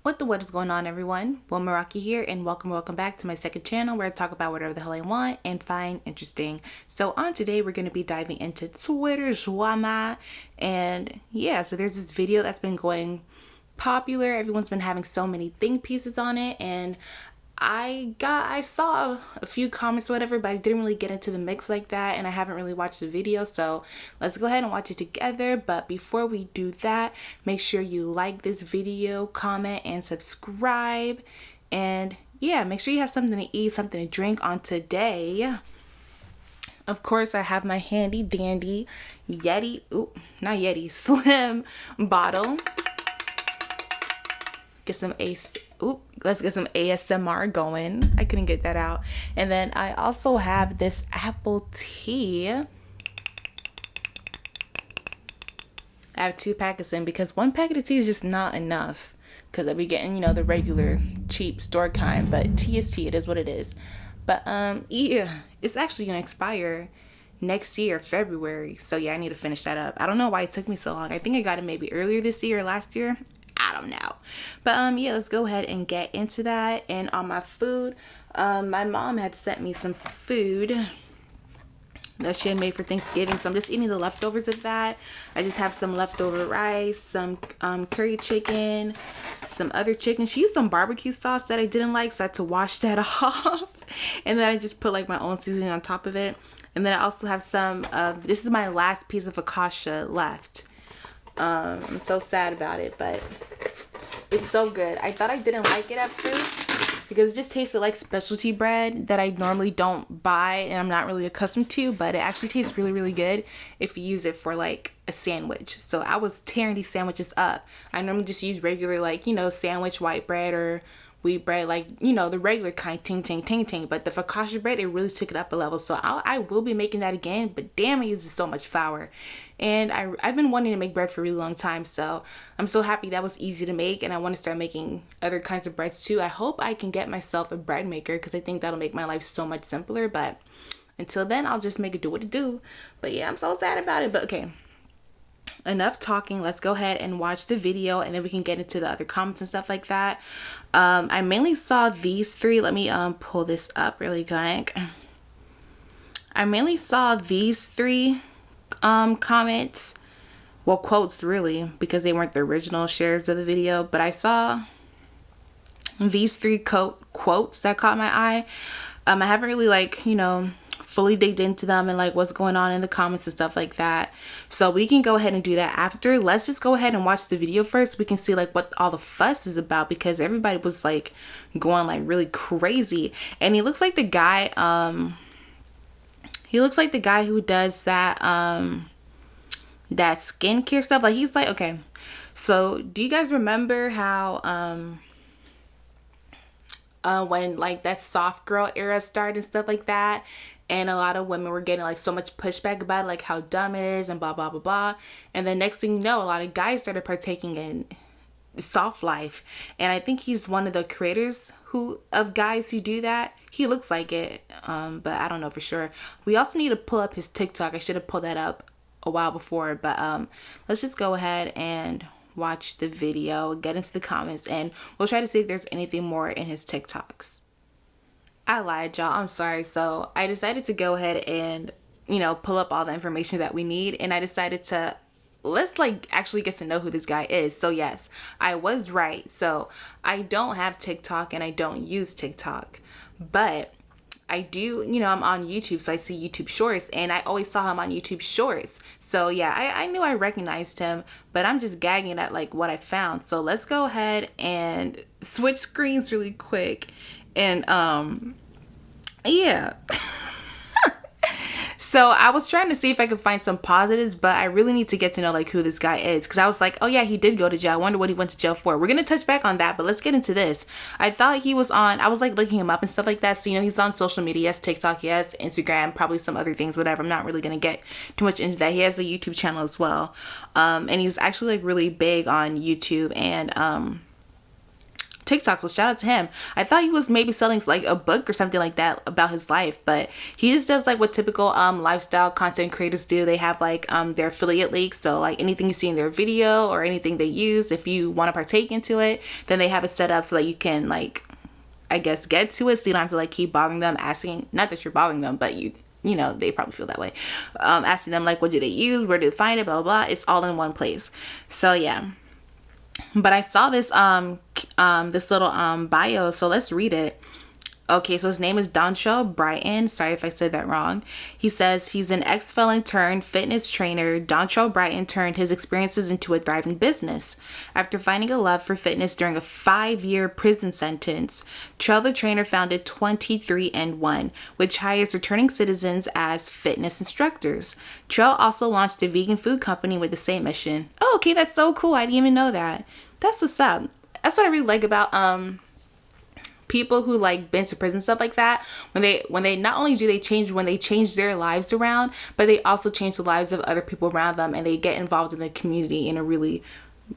What is going on, everyone? Will Meraki here, and welcome back to my second channel where I talk about whatever the hell I want and find interesting. So on today we're going to be diving into Twitter drama, and yeah, so there's this video that's been going popular. Everyone's been having so many think pieces on it, and I saw a few comments or whatever, but I didn't really get into the mix like that, and I haven't really watched the video, so let's go ahead and watch it together. But before we do that, make sure you like this video, comment, and subscribe. And yeah, make sure you have something to eat, something to drink on today. Of course, I have my handy dandy Slim bottle. Let's get some ASMR going. I couldn't get that out. And then I also have this apple tea. I have 2 packets in because 1 packet of tea is just not enough, because I'll be getting, the regular cheap store kind, but tea is tea. It is what it is. But yeah, it's actually gonna expire next year, February. So yeah, I need to finish that up. I don't know why it took me so long. I think I got it maybe earlier this year or last year. I don't know. But yeah, let's go ahead and get into that. And on my food, my mom had sent me some food that she had made for Thanksgiving, so I'm just eating the leftovers of that. I just have some leftover rice, some curry chicken, some other chicken. She used some barbecue sauce that I didn't like, so I had to wash that off. And then I just put like my own seasoning on top of it. And then I also have some this is my last piece of focaccia left. I'm so sad about it, but it's so good. I thought I didn't like it at first because it just tasted like specialty bread that I normally don't buy and I'm not really accustomed to, but it actually tastes really, really good if you use it for like a sandwich. So I was tearing these sandwiches up. I normally just use regular, like, sandwich white bread or wheat bread, like, the regular kind, ting, ting, ting, ting. But the focaccia bread, it really took it up a level. So I will be making that again, but damn, it uses so much flour. And I've been wanting to make bread for a really long time, so I'm so happy that was easy to make, and I want to start making other kinds of breads too. I hope I can get myself a bread maker because I think that'll make my life so much simpler, but until then, I'll just make it do what it do. But yeah, I'm so sad about it, but okay. Enough talking. Let's go ahead and watch the video, and then we can get into the other comments and stuff like that. I mainly saw these 3. Let me pull this up really quick. I mainly saw these 3 comments, well, quotes really, because they weren't the original shares of the video, but I saw these 3 quotes that caught my eye. I haven't really fully digged into them and like what's going on in the comments and stuff like that, so we can go ahead and do that after. Let's just go ahead and watch the video first. We can see like what all the fuss is about, because everybody was like going like really crazy, and he looks like the guy who does that that skincare stuff. Like, he's like, okay, so do you guys remember how when like that soft girl era started and stuff like that, and a lot of women were getting like so much pushback about it, like how dumb it is and blah blah blah blah, and then next thing you know, a lot of guys started partaking in soft life, and I think he's one of the creators of guys who do that. He looks like it, but I don't know for sure. We also need to pull up his TikTok. I should have pulled that up a while before, but let's just go ahead and watch the video, get into the comments, and we'll try to see if there's anything more in his TikToks. I lied, y'all. I'm sorry. So I decided to go ahead and, pull up all the information that we need, and I decided to let's actually get to know who this guy is. So yes, I was right. So I don't have TikTok and I don't use TikTok, but I do, I'm on YouTube, so I see YouTube Shorts, and I always saw him on YouTube Shorts. So yeah, I knew I recognized him, but I'm just gagging at like what I found. So let's go ahead and switch screens really quick. And yeah. So I was trying to see if I could find some positives, but I really need to get to know like who this guy is, because I was like, oh yeah, he did go to jail. I wonder what he went to jail for. We're gonna touch back on that, but let's get into this. I thought he was on, I was like looking him up and stuff like that. So he's on social media. Yes, TikTok, yes, Instagram, probably some other things, whatever. I'm not really gonna get too much into that. He has a YouTube channel as well, and he's actually like really big on YouTube, and TikTok, so shout out to him. I thought he was maybe selling like a book or something like that about his life, but he just does like what typical lifestyle content creators do. They have like their affiliate links, so like anything you see in their video or anything they use, if you want to partake into it, then they have it set up so that you can like, I guess, get to it, so you don't have to like keep bothering them asking, not that you're bothering them, but you know, they probably feel that way, asking them like what do they use, where do they find it, blah blah blah. It's all in one place. So yeah, but I saw this this little bio, so let's read it. Okay, so his name is Dontrell Brighton. Sorry if I said that wrong. He says he's an ex-felon turned fitness trainer. Dontrell Brighton turned his experiences into a thriving business. After finding a love for fitness during a 5-year prison sentence, Trell the trainer founded 23&1, which hires returning citizens as fitness instructors. Trell also launched a vegan food company with the same mission. Oh, okay, that's so cool. I didn't even know that. That's what's up. That's what I really like about people who like been to prison, stuff like that, when they not only do they change when they change their lives around, but they also change the lives of other people around them, and they get involved in the community in a really,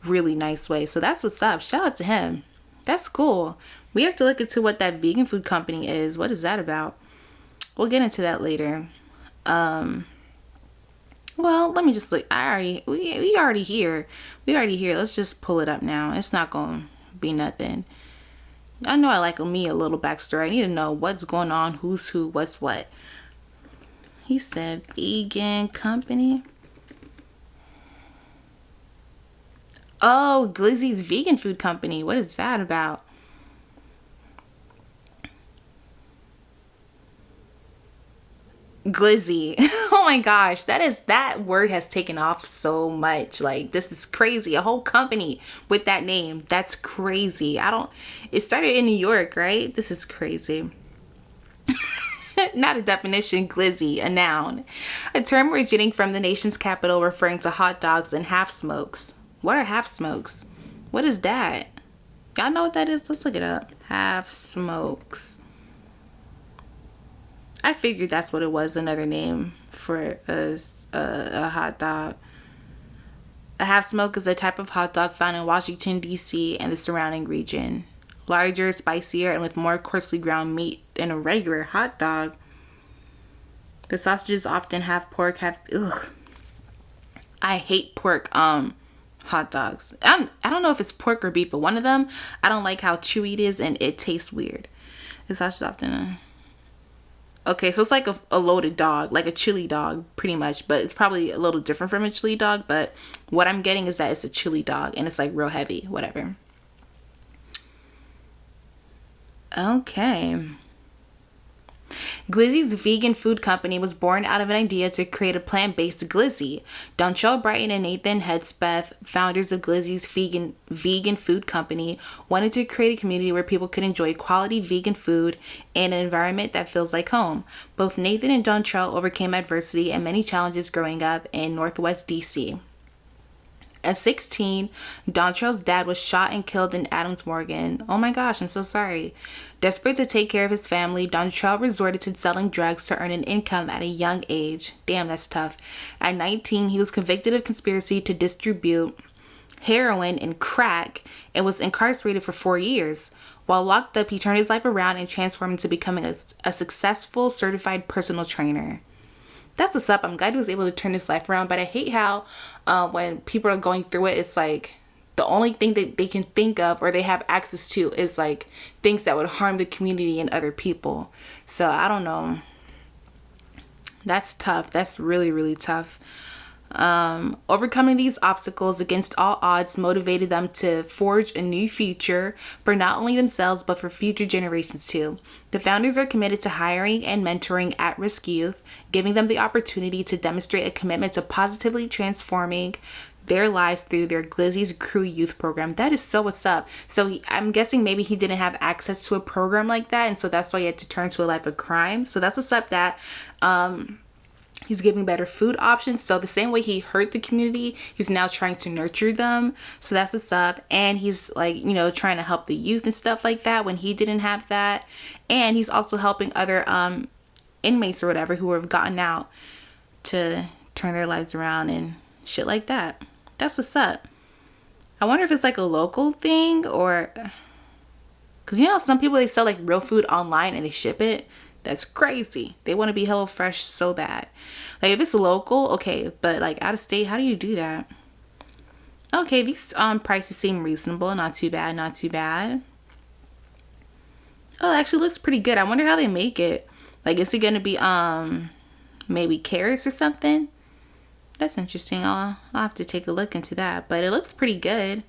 really nice way. So that's what's up. Shout out to him. That's cool. We have to look into what that vegan food company is. What is that about? We'll get into that later. Well, let me just look. We already here. Let's just pull it up now. It's not gonna be nothing. I know I like me a little backstory. I need to know what's going on, who's who, what's what. He said vegan company. Oh, Glizzy's vegan food company. What is that about? Glizzy. Oh my gosh, that word has taken off so much. Like, this is crazy. A whole company with that name. That's crazy. It started in New York, right? This is crazy. Not a definition. Glizzy, a noun. A term originating from the nation's capital, referring to hot dogs and half smokes. What are half smokes? What is that? Y'all know what that is? Let's look it up. Half smokes. I figured that's what it was, another name for a hot dog. A half smoke is a type of hot dog found in Washington, D.C. and the surrounding region. Larger, spicier, and with more coarsely ground meat than a regular hot dog. The sausages often have pork, I hate pork hot dogs. I don't know if it's pork or beef, but one of them, I don't like how chewy it is and it tastes weird. The sausage often... Okay, so it's like a loaded dog, like a chili dog, pretty much. But it's probably a little different from a chili dog. But what I'm getting is that it's a chili dog, and it's like real heavy, whatever. Okay. Glizzy's vegan food company was born out of an idea to create a plant-based glizzy. Dontrell Brighton and Nathan Hedspeth, founders of Glizzy's vegan food company, wanted to create a community where people could enjoy quality vegan food in an environment that feels like home. Both Nathan and Dontrell overcame adversity and many challenges growing up in Northwest DC. At 16, Dontrell's dad was shot and killed in Adams Morgan. Oh my gosh, I'm so sorry. Desperate to take care of his family, Dontrell resorted to selling drugs to earn an income at a young age. Damn, that's tough. At 19, he was convicted of conspiracy to distribute heroin and crack and was incarcerated for 4 years. While locked up, he turned his life around and transformed into becoming a successful certified personal trainer. That's what's up. I'm glad he was able to turn his life around, but I hate how when people are going through it, it's like the only thing that they can think of or they have access to is like things that would harm the community and other people. So I don't know. That's tough. That's really, really tough. Overcoming these obstacles against all odds motivated them to forge a new future for not only themselves but for future generations too. The founders are committed to hiring and mentoring at-risk youth, giving them the opportunity to demonstrate a commitment to positively transforming their lives through their Glizzy's Crew Youth Program. That is so what's up. So I'm guessing maybe he didn't have access to a program like that, and so that's why he had to turn to a life of crime. So that's what's up. That he's giving better food options. So the same way he hurt the community, he's now trying to nurture them. So that's what's up. And he's like, trying to help the youth and stuff like that when he didn't have that. And he's also helping other inmates or whatever who have gotten out to turn their lives around and shit like that. That's what's up. I wonder if it's like a local thing or... Because you know, some people, they sell like real food online and they ship it. That's crazy. They want to be HelloFresh so bad. Like if it's local, okay, but like out of state, how do you do that? Okay, these prices seem reasonable. Not too bad, not too bad. Oh, it actually looks pretty good. I wonder how they make it. Like, is it gonna be maybe carrots or something? That's interesting. I'll have to take a look into that. But it looks pretty good.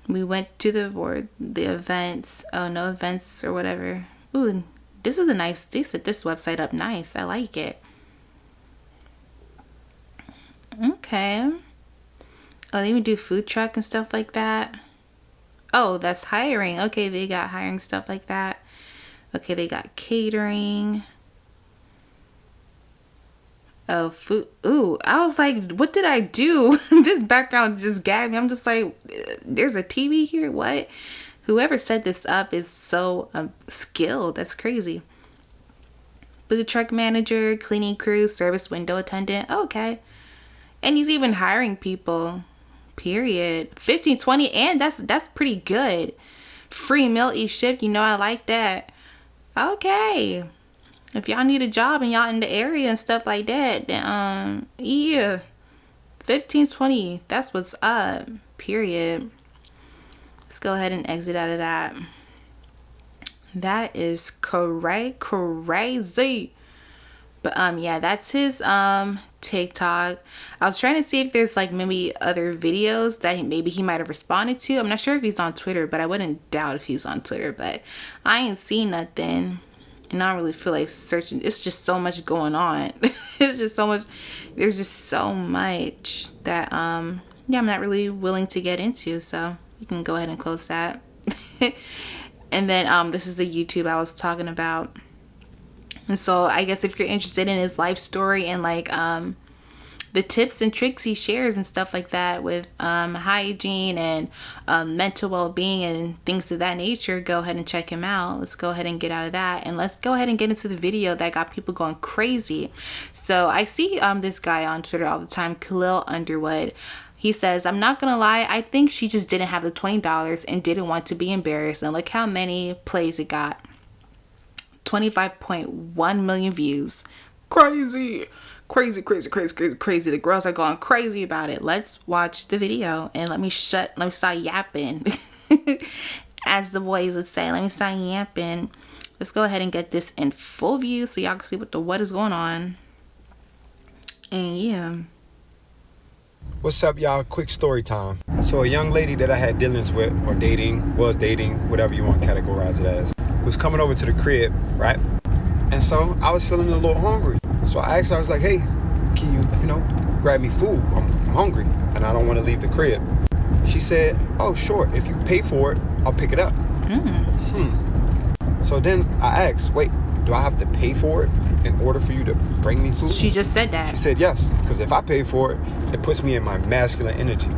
We went to the events. Oh, no events or whatever. Ooh, this is a nice, they set this website up nice. I like it. Okay. Oh, they even do food truck and stuff like that. Oh, that's hiring. Okay, they got hiring stuff like that. Okay, they got catering. Oh, food. Ooh, I was like, what did I do? This background just gagged me. I'm just like, there's a TV here? What? Whoever set this up is so skilled. That's crazy. Food truck manager, cleaning crew, service window attendant. Okay. And he's even hiring people. Period. 15, 20, and that's pretty good. Free meal each shift. You know, I like that. Okay. If y'all need a job and y'all in the area and stuff like that, then yeah, 15, 20, that's what's up. Period. Let's go ahead and exit out of that. That is crazy. But yeah, that's his TikTok. I was trying to see if there's like maybe other videos that maybe he might have responded to. I'm not sure if he's on Twitter, but I wouldn't doubt if he's on Twitter. But I ain't seen nothing. And I don't really feel like searching. It's just so much going on. It's just so much. There's just so much that yeah, I'm not really willing to get into. So you can go ahead and close that. And then this is the YouTube I was talking about. And so I guess if you're interested in his life story and like the tips and tricks he shares and stuff like that with hygiene and mental well-being and things of that nature, go ahead and check him out. Let's go ahead and get out of that, and let's go ahead and get into the video that got people going crazy. So I see this guy on Twitter all the time, Khalil Underwood. He says, I'm not gonna lie, I think she just didn't have the $20 and didn't want to be embarrassed. And look how many plays it got. 25.1 million views. Crazy. The girls are going crazy about it. Let's watch the video and let me start yapping. As the boys would say, let me start yapping. Let's go ahead and get this in full view so y'all can see what is going on. And yeah. What's up, y'all? Quick story time. So a young lady that I had dealings with, or was dating, whatever you want to categorize it as, was coming over to the crib, right? And so I was feeling a little hungry. So I asked her, I was like, hey, can you grab me food? I'm hungry and I don't want to leave the crib. She said, oh, sure. If you pay for it, I'll pick it up. So then I asked, wait, do I have to pay for it in order for you to bring me food? She just said that. She said yes, because if I pay for it, it puts me in my masculine energy.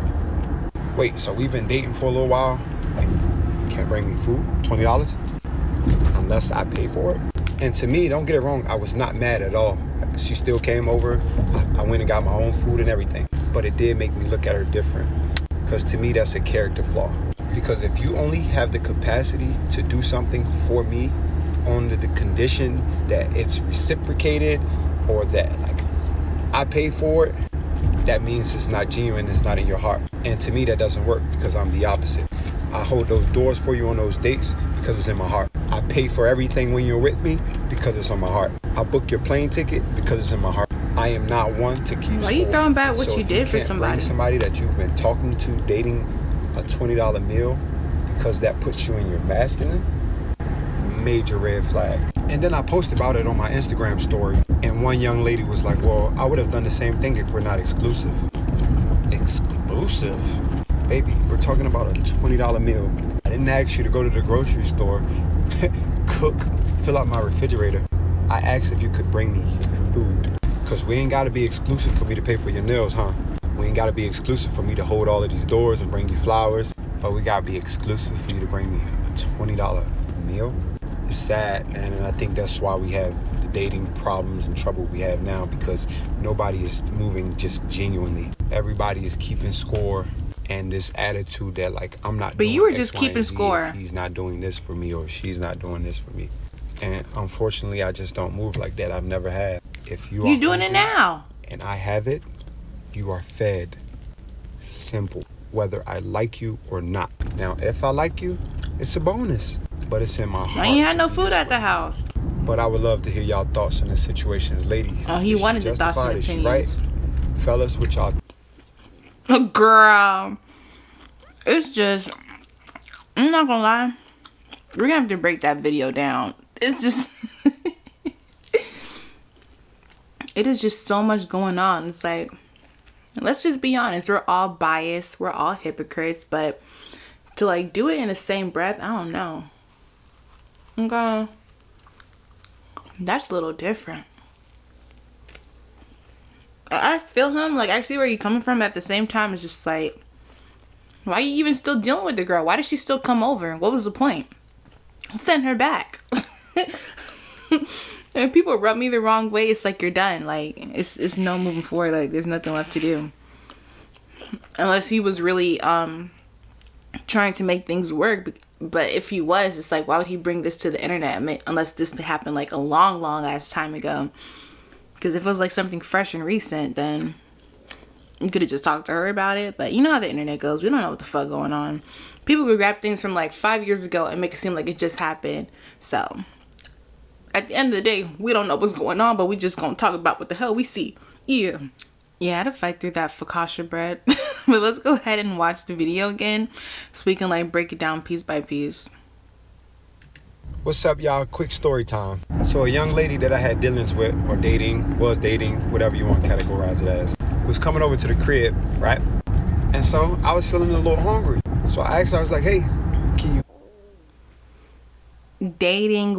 Wait, so we've been dating for a little while and you can't bring me food? $20? Unless I pay for it? And to me, don't get it wrong, I was not mad at all. She still came over. I went and got my own food and everything. But it did make me look at her different. Because to me, that's a character flaw. Because if you only have the capacity to do something for me under the condition that it's reciprocated or that like I pay for it, that means it's not genuine, it's not in your heart. And to me, that doesn't work because I'm the opposite. I hold those doors for you on those dates because it's in my heart. I pay for everything when you're with me because it's on my heart. I book your plane ticket because it's in my heart. I am not one to keep Why are you throwing back what so you did for somebody? Somebody that you've been talking to, dating a $20 meal because that puts you in your masculine, major red flag. And then I posted about it on my Instagram story, and one young lady was like, well, I would have done the same thing if we're not exclusive. Exclusive? Baby, we're talking about a $20 meal. I didn't ask you to go to the grocery store, cook, fill out my refrigerator. I asked if you could bring me food. Because we ain't got to be exclusive for me to pay for your nails, huh? We ain't got to be exclusive for me to hold all of these doors and bring you flowers. But we got to be exclusive for you to bring me a $20 meal. It's sad, man, and I think that's why we have the dating problems and trouble we have now, because nobody is moving just genuinely. Everybody is keeping score and this attitude that like I'm not But doing you were X, just Y, and keeping Z, score. he's not doing this for me or she's not doing this for me. And unfortunately, I just don't move like that. I've never had. If you are doing it hungry now. and I have it, you are fed. Simple. Whether I like you or not. Now, if I like you, it's a bonus. But it's in my heart. I ain't had to no be food this at the way. house. But I would love to hear y'all thoughts on this situation, ladies. Oh, he Is she wanted the thoughts and justified? Is she opinions. right? Fellas, what y'all? Girl, it's just, I'm not gonna lie, we're gonna have to break that video down. It's just it is just so much going on. It's like, let's just be honest, we're all biased, we're all hypocrites, but to like do it in the same breath, I don't know. Okay, that's a little different. I feel him, like I see where you're coming from, but at the same time it's just like, why are you even still dealing with the girl? Why did she still come over? What was the point? Send her back. And people rub me the wrong way, it's like you're done. Like it's no moving forward. Like there's nothing left to do. Unless he was really trying to make things work. But if he was, it's like, why would he bring this to the internet? Unless this happened like a long ass time ago. Because if it was like something fresh and recent, then you could have just talked to her about it. But you know how the internet goes. We don't know what the fuck going on. People could grab things from like 5 years ago and make it seem like it just happened. So at the end of the day, we don't know what's going on, but we just gonna talk about what the hell we see. Yeah, I had to fight through that focaccia bread. But let's go ahead and watch the video again so we can like break it down piece by piece. What's up, y'all? Quick story time. So a young lady that I had dealings with, or was dating, whatever you want to categorize it as, was coming over to the crib, right? And so I was feeling a little hungry. So I asked her, I was like, hey, can you...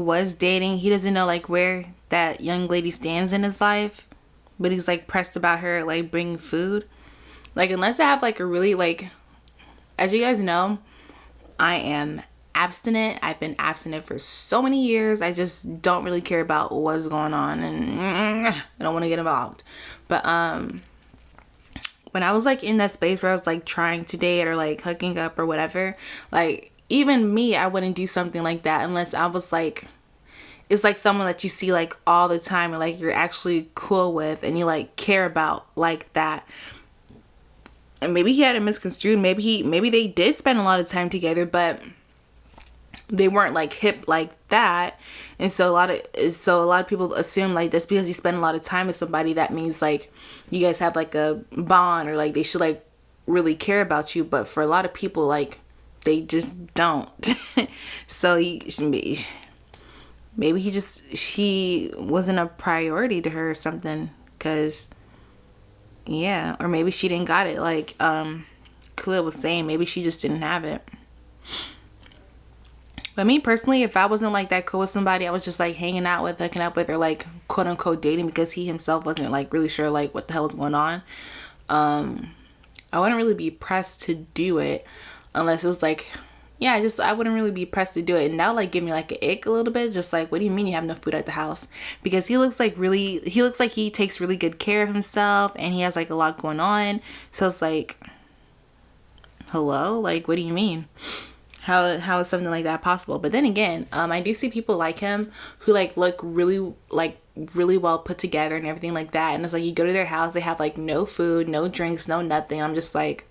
Was dating. He doesn't know like where that young lady stands in his life, but he's like pressed about her like bringing food. Like unless I have like a really like, as you guys know, I am abstinent. I've been abstinent for so many years. I just don't really care about what's going on, and I don't want to get involved. But when I was like in that space where I was like trying to date or like hooking up or whatever, like even me, I wouldn't do something like that unless I was like, it's like someone that you see like all the time and like you're actually cool with and you like care about like that. And maybe he had it misconstrued. Maybe they did spend a lot of time together, but they weren't like hip like that. And so a lot of people assume like that's because you spend a lot of time with somebody, that means like you guys have like a bond or like they should like really care about you. But for a lot of people, like they just don't. So maybe he wasn't a priority to her or something, because yeah, or maybe she didn't got it, like Khalil was saying, maybe she just didn't have it. But me personally, if I wasn't like that cool with somebody, I was just like hanging out with, hooking up with, or like quote unquote dating because he himself wasn't like really sure like what the hell was going on, I wouldn't really be pressed to do it unless it was like, yeah, I wouldn't really be pressed to do it. And that would like give me like an ick a little bit, just like, what do you mean you have no food at the house? Because he looks like he takes really good care of himself and he has like a lot going on. So it's like, hello, like what do you mean? How is something like that possible? But then again, I do see people like him who like look really well put together and everything like that. And it's like you go to their house, they have like no food, no drinks, no nothing. I'm just like,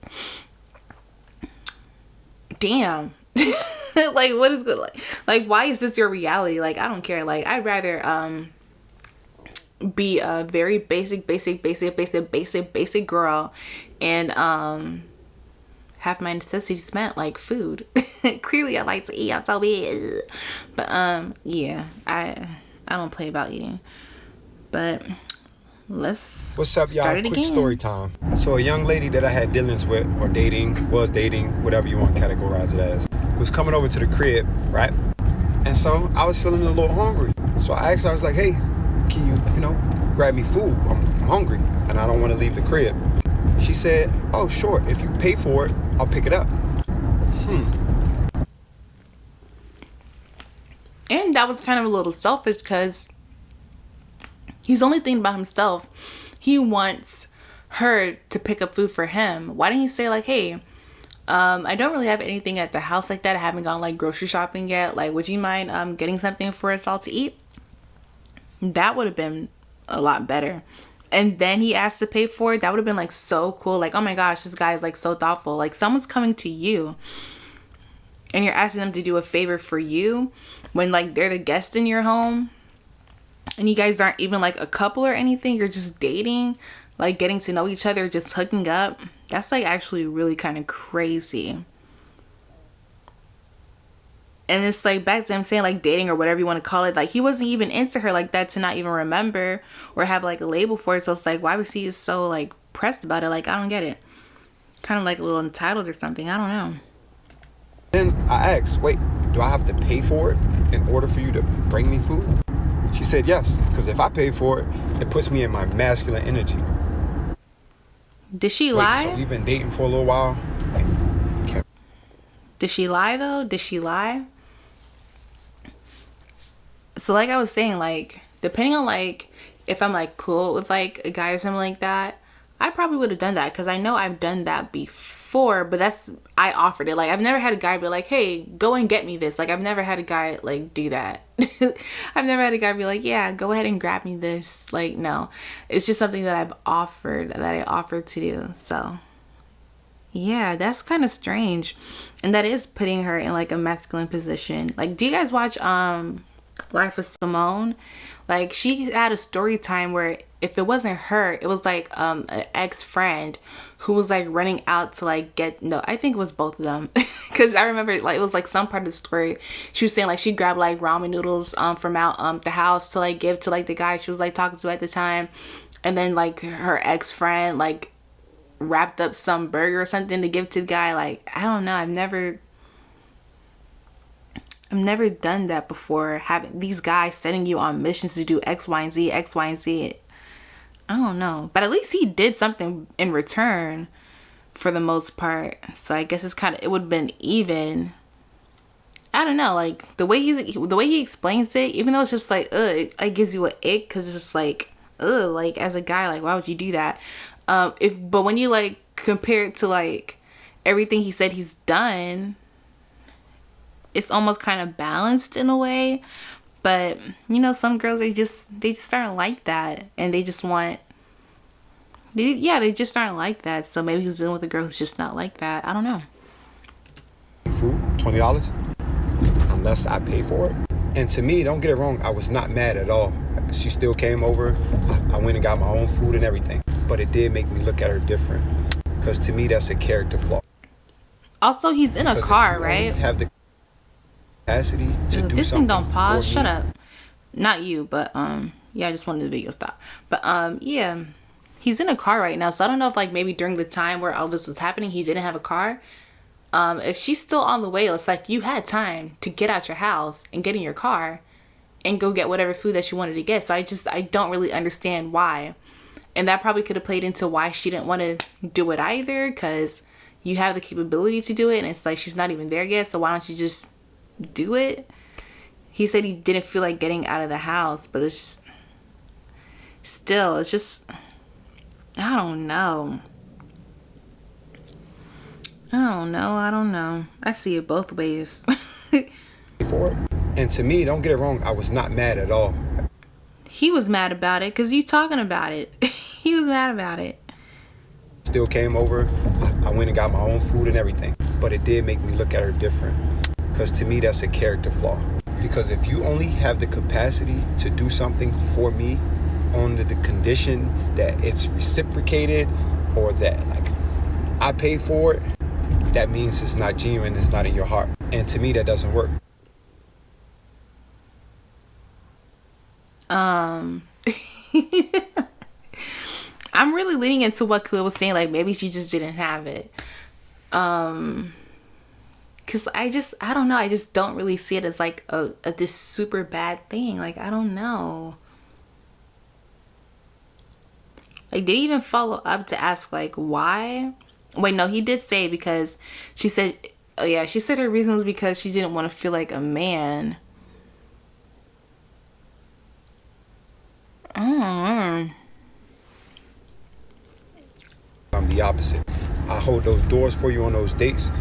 damn. Like what is good? Like why is this your reality? Like I don't care. Like I'd rather be a very basic girl and have my necessities met, like food. Clearly I like to eat. I'm so big. But yeah, I don't play about eating. But what's up, y'all? Quick again. Story time. So a young lady that I had dealings with, or was dating, whatever you want to categorize it as, was coming over to the crib, right? And so I was feeling a little hungry. So I asked her, I was like, hey, can you grab me food? I'm hungry and I don't want to leave the crib. She said, oh, sure. If you pay for it, I'll pick it up. And that was kind of a little selfish because he's only thinking about himself. He wants her to pick up food for him. Why didn't he say like, hey, I don't really have anything at the house like that. I haven't gone like grocery shopping yet. Like, would you mind getting something for us all to eat? That would have been a lot better. And then he asked to pay for it. That would have been like so cool. Like, oh my gosh, this guy is like so thoughtful. Like, someone's coming to you and you're asking them to do a favor for you when like they're the guest in your home and you guys aren't even like a couple or anything. You're just dating, like getting to know each other, just hooking up. That's like actually really kind of crazy. And it's like back to him saying like dating or whatever you want to call it. Like he wasn't even into her like that to not even remember or have like a label for it. So it's like, why was he so like pressed about it? Like, I don't get it. Kind of like a little entitled or something. I don't know. Then I asked, wait, do I have to pay for it in order for you to bring me food? She said yes, because if I pay for it, it puts me in my masculine energy. Did she Wait, lie? so we've been dating for a little while? Did she lie though? Did she lie? So like I was saying, like depending on like if I'm like cool with like a guy or something like that, I probably would have done that because I know I've done that before. But that's, I offered it. Like I've never had a guy be like, hey, go and get me this. Like I've never had a guy like do that. I've never had a guy be like, yeah, go ahead and grab me this. Like no, it's just something that I offered to do. So yeah, that's kind of strange. And that is putting her in like a masculine position. Like, do you guys watch Life with Simone? Like she had a story time where if it wasn't her, it was like an ex-friend who was like running out to like get, no, I think it was both of them. Cause I remember like it was like some part of the story she was saying like she grabbed like ramen noodles from out the house to like give to like the guy she was like talking to at the time. And then like her ex-friend like wrapped up some burger or something to give to the guy. Like I don't know, I've never done that before, having these guys sending you on missions to do X, Y, and Z, X, Y, and Z. I don't know, but at least he did something in return for the most part. So I guess it would have been even. I don't know, like the way he explains it, even though it's just like it gives you an ick because it's just like like as a guy, like why would you do that? But when you like compare it to like everything he said he's done, it's almost kind of balanced in a way. But you know, some girls they just aren't like that, and they just want they just aren't like that. So maybe he's dealing with a girl who's just not like that. I don't know. Food, $20, unless I pay for it. And to me, don't get it wrong, I was not mad at all. She still came over. I went and got my own food and everything. But it did make me look at her different, because to me that's a character flaw. Also, he's in a car, right? Have the capacity to do this something thing don't pause. for Shut me. up. Not you, but yeah, I just wanted the video to stop. But yeah, he's in a car right now, so I don't know if like maybe during the time where all this was happening, he didn't have a car. If she's still on the way, it's like you had time to get out your house and get in your car and go get whatever food that you wanted to get. So I don't really understand why. And that probably could have played into why she didn't want to do it either, because you have the capability to do it and it's like she's not even there yet, so why don't you just do it? He said he didn't feel like getting out of the house, but it's just I don't know. I don't know. I see it both ways. For it. And to me, don't get it wrong, I was not mad at all. He was mad about it because he's talking about it. He was mad about it. Still came over. I went and got my own food and everything. But it did make me look at her different, because to me that's a character flaw. Because if you only have the capacity to do something for me under the condition that it's reciprocated, or that like I pay for it, that means it's not genuine, it's not in your heart. And to me that doesn't work. I'm really leaning into what Khalil was saying, like maybe she just didn't have it. Cause I don't know, I just don't really see it as like this super bad thing. Like I don't know. Like did he even follow up to ask like why? Wait, no, he did say because she said, oh yeah, she said her reason was because she didn't want to feel like a man. I don't know. I'm the opposite. I hold those doors for you on those dates.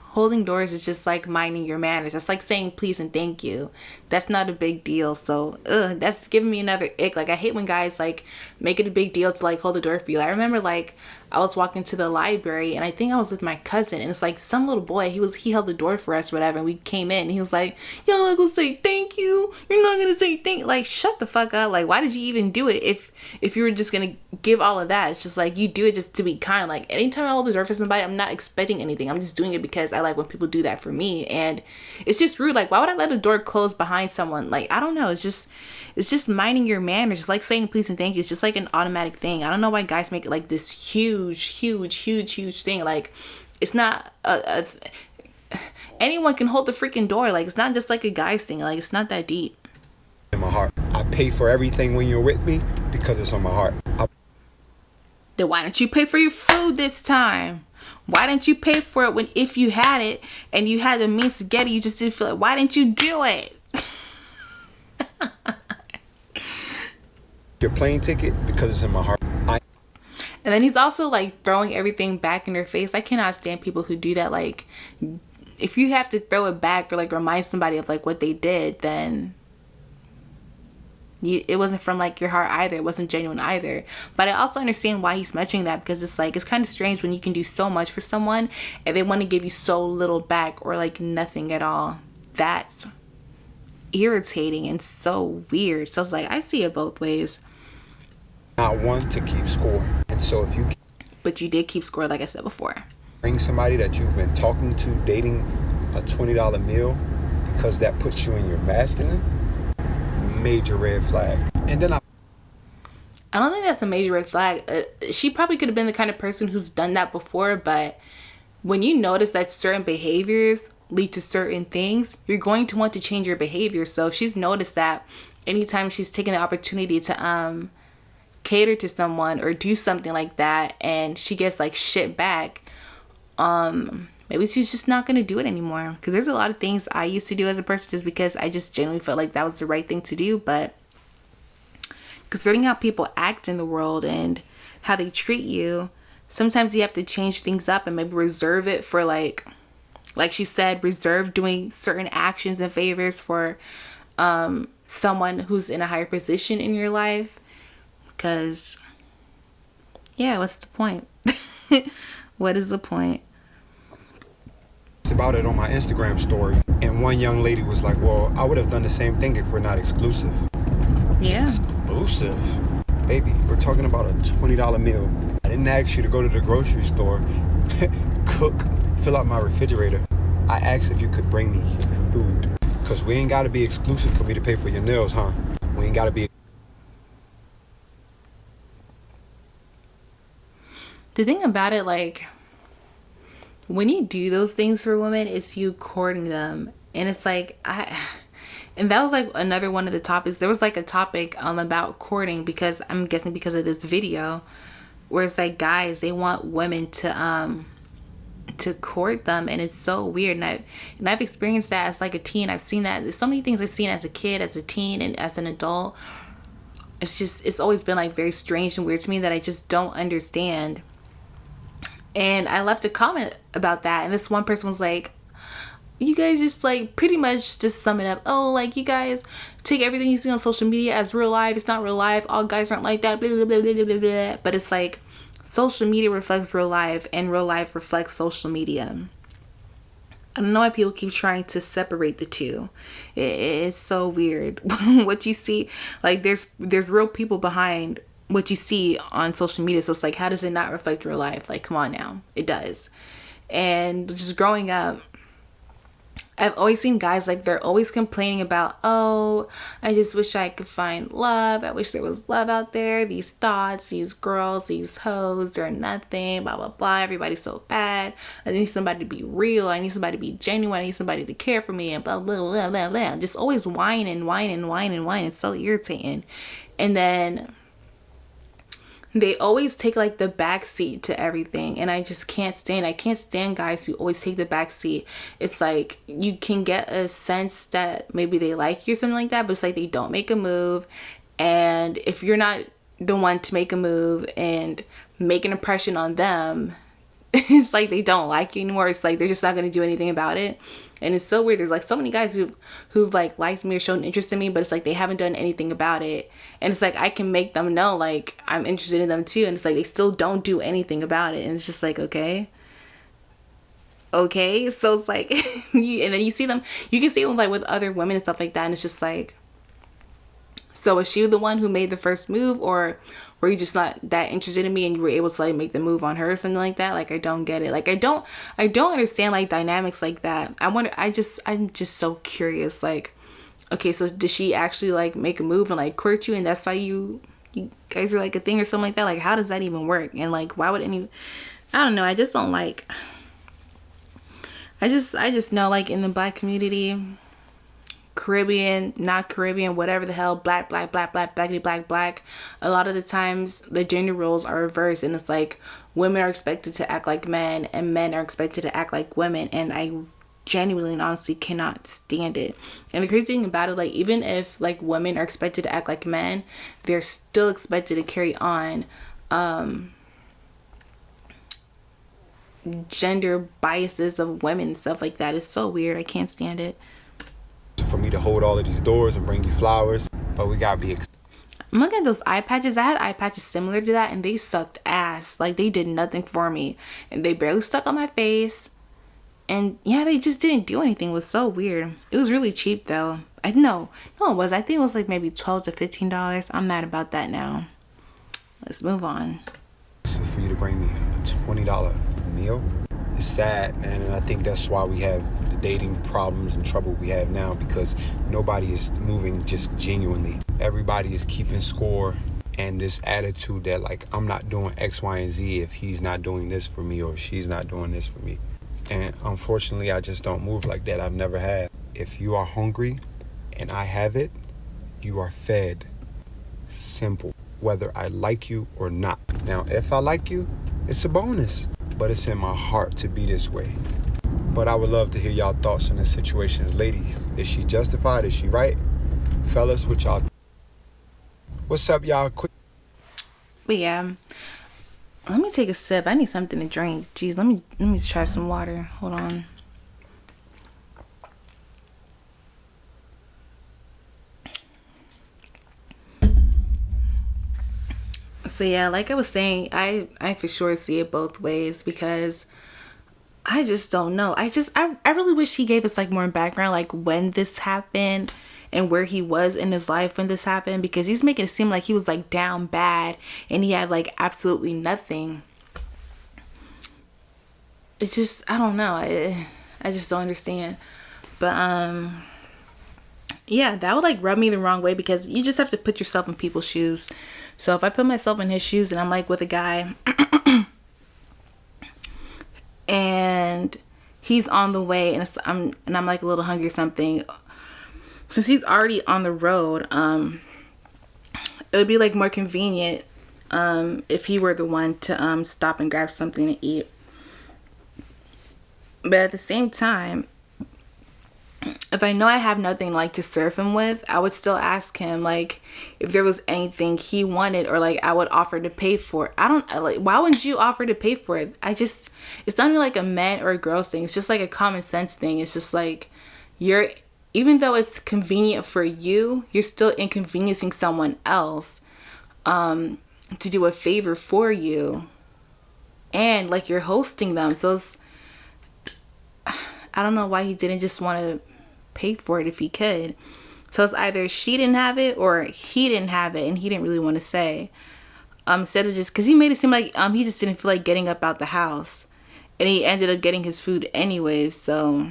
Holding doors is just like minding your manners. That's like saying please and thank you. That's not a big deal. So, that's giving me another ick. Like, I hate when guys like make it a big deal to like hold the door for you. I remember like I was walking to the library and I think I was with my cousin, and it's like some little boy, he held the door for us, whatever, and we came in and he was like, "Y'all not gonna say thank you? You're not gonna say thank," like, shut the fuck up. Like, why did you even do it if you were just gonna give all of that? It's just like, you do it just to be kind. Like, anytime I hold the door for somebody, I'm not expecting anything. I'm just doing it because I like when people do that for me, and it's just rude. Like, why would I let a door close behind someone? Like, I don't know. It's just minding your manners. It's like saying please and thank you. It's just like an automatic thing. I don't know why guys make it like this huge thing. Like, it's not anyone can hold the freaking door. Like, it's not just like a guy's thing. Like, it's not that deep. In my heart, I pay for everything when you're with me because it's on my heart. Then why didn't you pay for your food this time? Why didn't you pay for it when, if you had it and you had the means to get it, you just didn't feel it? Why didn't you do it? Your plane ticket because it's in my heart. And then he's also like throwing everything back in their face. I cannot stand people who do that. Like, if you have to throw it back or like remind somebody of like what they did, then it wasn't from like your heart either. It wasn't genuine either. But I also understand why he's mentioning that, because it's like, it's kind of strange when you can do so much for someone and they want to give you so little back or like nothing at all. That's irritating and so weird. So it's like, I see it both ways. Not one to keep score. And so if you But you did keep score, like I said before. bring somebody that you've been talking to, dating, a $20 meal because that puts you in your masculine, major red flag. And then I don't think that's a major red flag. She probably could have been the kind of person who's done that before, but when you notice that certain behaviors lead to certain things, you're going to want to change your behavior. So if she's noticed that anytime she's taken the opportunity to cater to someone or do something like that and she gets like shit back, maybe she's just not going to do it anymore. Because there's a lot of things I used to do as a person just because I just genuinely felt like that was the right thing to do. But concerning how people act in the world and how they treat you, sometimes you have to change things up and maybe reserve it for like she said, reserve doing certain actions and favors for someone who's in a higher position in your life. Because, yeah, what's the point? What is the point? About it on my Instagram story, and one young lady was like, well, I would have done the same thing if we're not exclusive. Yeah. Exclusive? Baby, we're talking about a $20 meal. I didn't ask you to go to the grocery store, cook, fill out my refrigerator. I asked if you could bring me food. Because we ain't got to be exclusive for me to pay for your nails, huh? We ain't got to be. The thing about it, like, when you do those things for women, it's you courting them. And it's like, and that was like another one of the topics. There was like a topic about courting, because I'm guessing because of this video, where it's like guys, they want women to court them, and it's so weird. And I've experienced that as like a teen. I've seen that. There's so many things I've seen as a kid, as a teen, and as an adult. It's always been like very strange and weird to me that I just don't understand. And I left a comment about that, and this one person was like, you guys just like pretty much just sum it up. Oh, like, you guys take everything you see on social media as real life. It's not real life. All guys aren't like that. Blah, blah, blah, blah, blah, blah. But it's like, social media reflects real life, and real life reflects social media. I don't know why people keep trying to separate the two. It's so weird. What you see, like, there's real people behind what you see on social media. So it's like, how does it not reflect real life? Like, come on now. It does. And just growing up, I've always seen guys, like, they're always complaining about, oh, I just wish I could find love. I wish there was love out there. These thoughts, these girls, these hoes, they're nothing, blah, blah, blah. Everybody's so bad. I need somebody to be real. I need somebody to be genuine. I need somebody to care for me, and blah, blah, blah, blah, blah. Just always whining. It's so irritating. And then they always take like the back seat to everything, and I just can't stand guys who always take the back seat. It's like, you can get a sense that maybe they like you or something like that, but it's like they don't make a move. And if you're not the one to make a move and make an impression on them, it's like they don't like you anymore. It's like they're just not going to do anything about it. And it's so weird. There's like so many guys who've like liked me or shown interest in me, but it's like they haven't done anything about it. And it's like I can make them know like I'm interested in them too, and it's like they still don't do anything about it. And it's just like, okay, so it's like and then you see them, you can see them like with other women and stuff like that, and it's just like, so was she the one who made the first move, or were you just not that interested in me and you were able to like make the move on her or something like that? Like I don't get it. Like I don't understand like dynamics like that. I'm just so curious. Like, okay, so did she actually like make a move and like court you, and that's why you guys are like a thing or something like that? Like how does that even work? And like why would any, I don't know, I just don't like, I just know like in the black community, Caribbean, not Caribbean, whatever the hell, black, blackity black, a lot of the times the gender roles are reversed, and it's like women are expected to act like men and men are expected to act like women, and I genuinely and honestly cannot stand it. And the crazy thing about it, like even if like women are expected to act like men, they're still expected to carry on gender biases of women and stuff like that. It's so weird. I can't stand it. For me to hold all of these doors and bring you flowers, but we gotta be. I'm looking at those eye patches. I had eye patches similar to that, and they sucked ass. Like they did nothing for me, and they barely stuck on my face. And yeah, they just didn't do anything. It was so weird. It was really cheap though. No, it was. I think it was like maybe $12 to $15. I'm mad about that now. Let's move on. For you to bring me a $20 meal, it's sad, man, and I think that's why we have the dating problems and trouble we have now, because nobody is moving just genuinely. Everybody is keeping score, and this attitude that like I'm not doing X, Y, and Z if he's not doing this for me or she's not doing this for me. And unfortunately, I just don't move like that. I've never had. If you are hungry and I have it, you are fed. Simple. Whether I like you or not. Now, if I like you, it's a bonus. But it's in my heart to be this way. But I would love to hear y'all thoughts on this situation. Ladies, is she justified? Is she right? Fellas, what y'all? What's up, y'all? Quick. But yeah, let me take a sip. I need something to drink. Jeez, let me try some water. Hold on. So yeah, like I was saying, I for sure see it both ways, because I just don't know. I really wish he gave us like more background, like when this happened and where he was in his life when this happened, because he's making it seem like he was like down bad and he had like absolutely nothing. It's just, I don't know. I just don't understand. But yeah, that would like rub me the wrong way, because you just have to put yourself in people's shoes. So if I put myself in his shoes and I'm like with a guy and he's on the way and I'm like a little hungry or something, since he's already on the road, it would be like more convenient if he were the one to stop and grab something to eat. But at the same time, if I know I have nothing like to serve him with, I would still ask him like if there was anything he wanted, or like I would offer to pay for it. I don't like, why wouldn't you offer to pay for it? It's not even like a man or a girl's thing. It's just like a common sense thing. It's just like even though it's convenient for you, you're still inconveniencing someone else to do a favor for you, and like you're hosting them. So I don't know why he didn't just want to pay for it if he could. So it's either she didn't have it or he didn't have it and he didn't really want to say. Instead of just, because he made it seem like he just didn't feel like getting up out the house, and he ended up getting his food anyways. So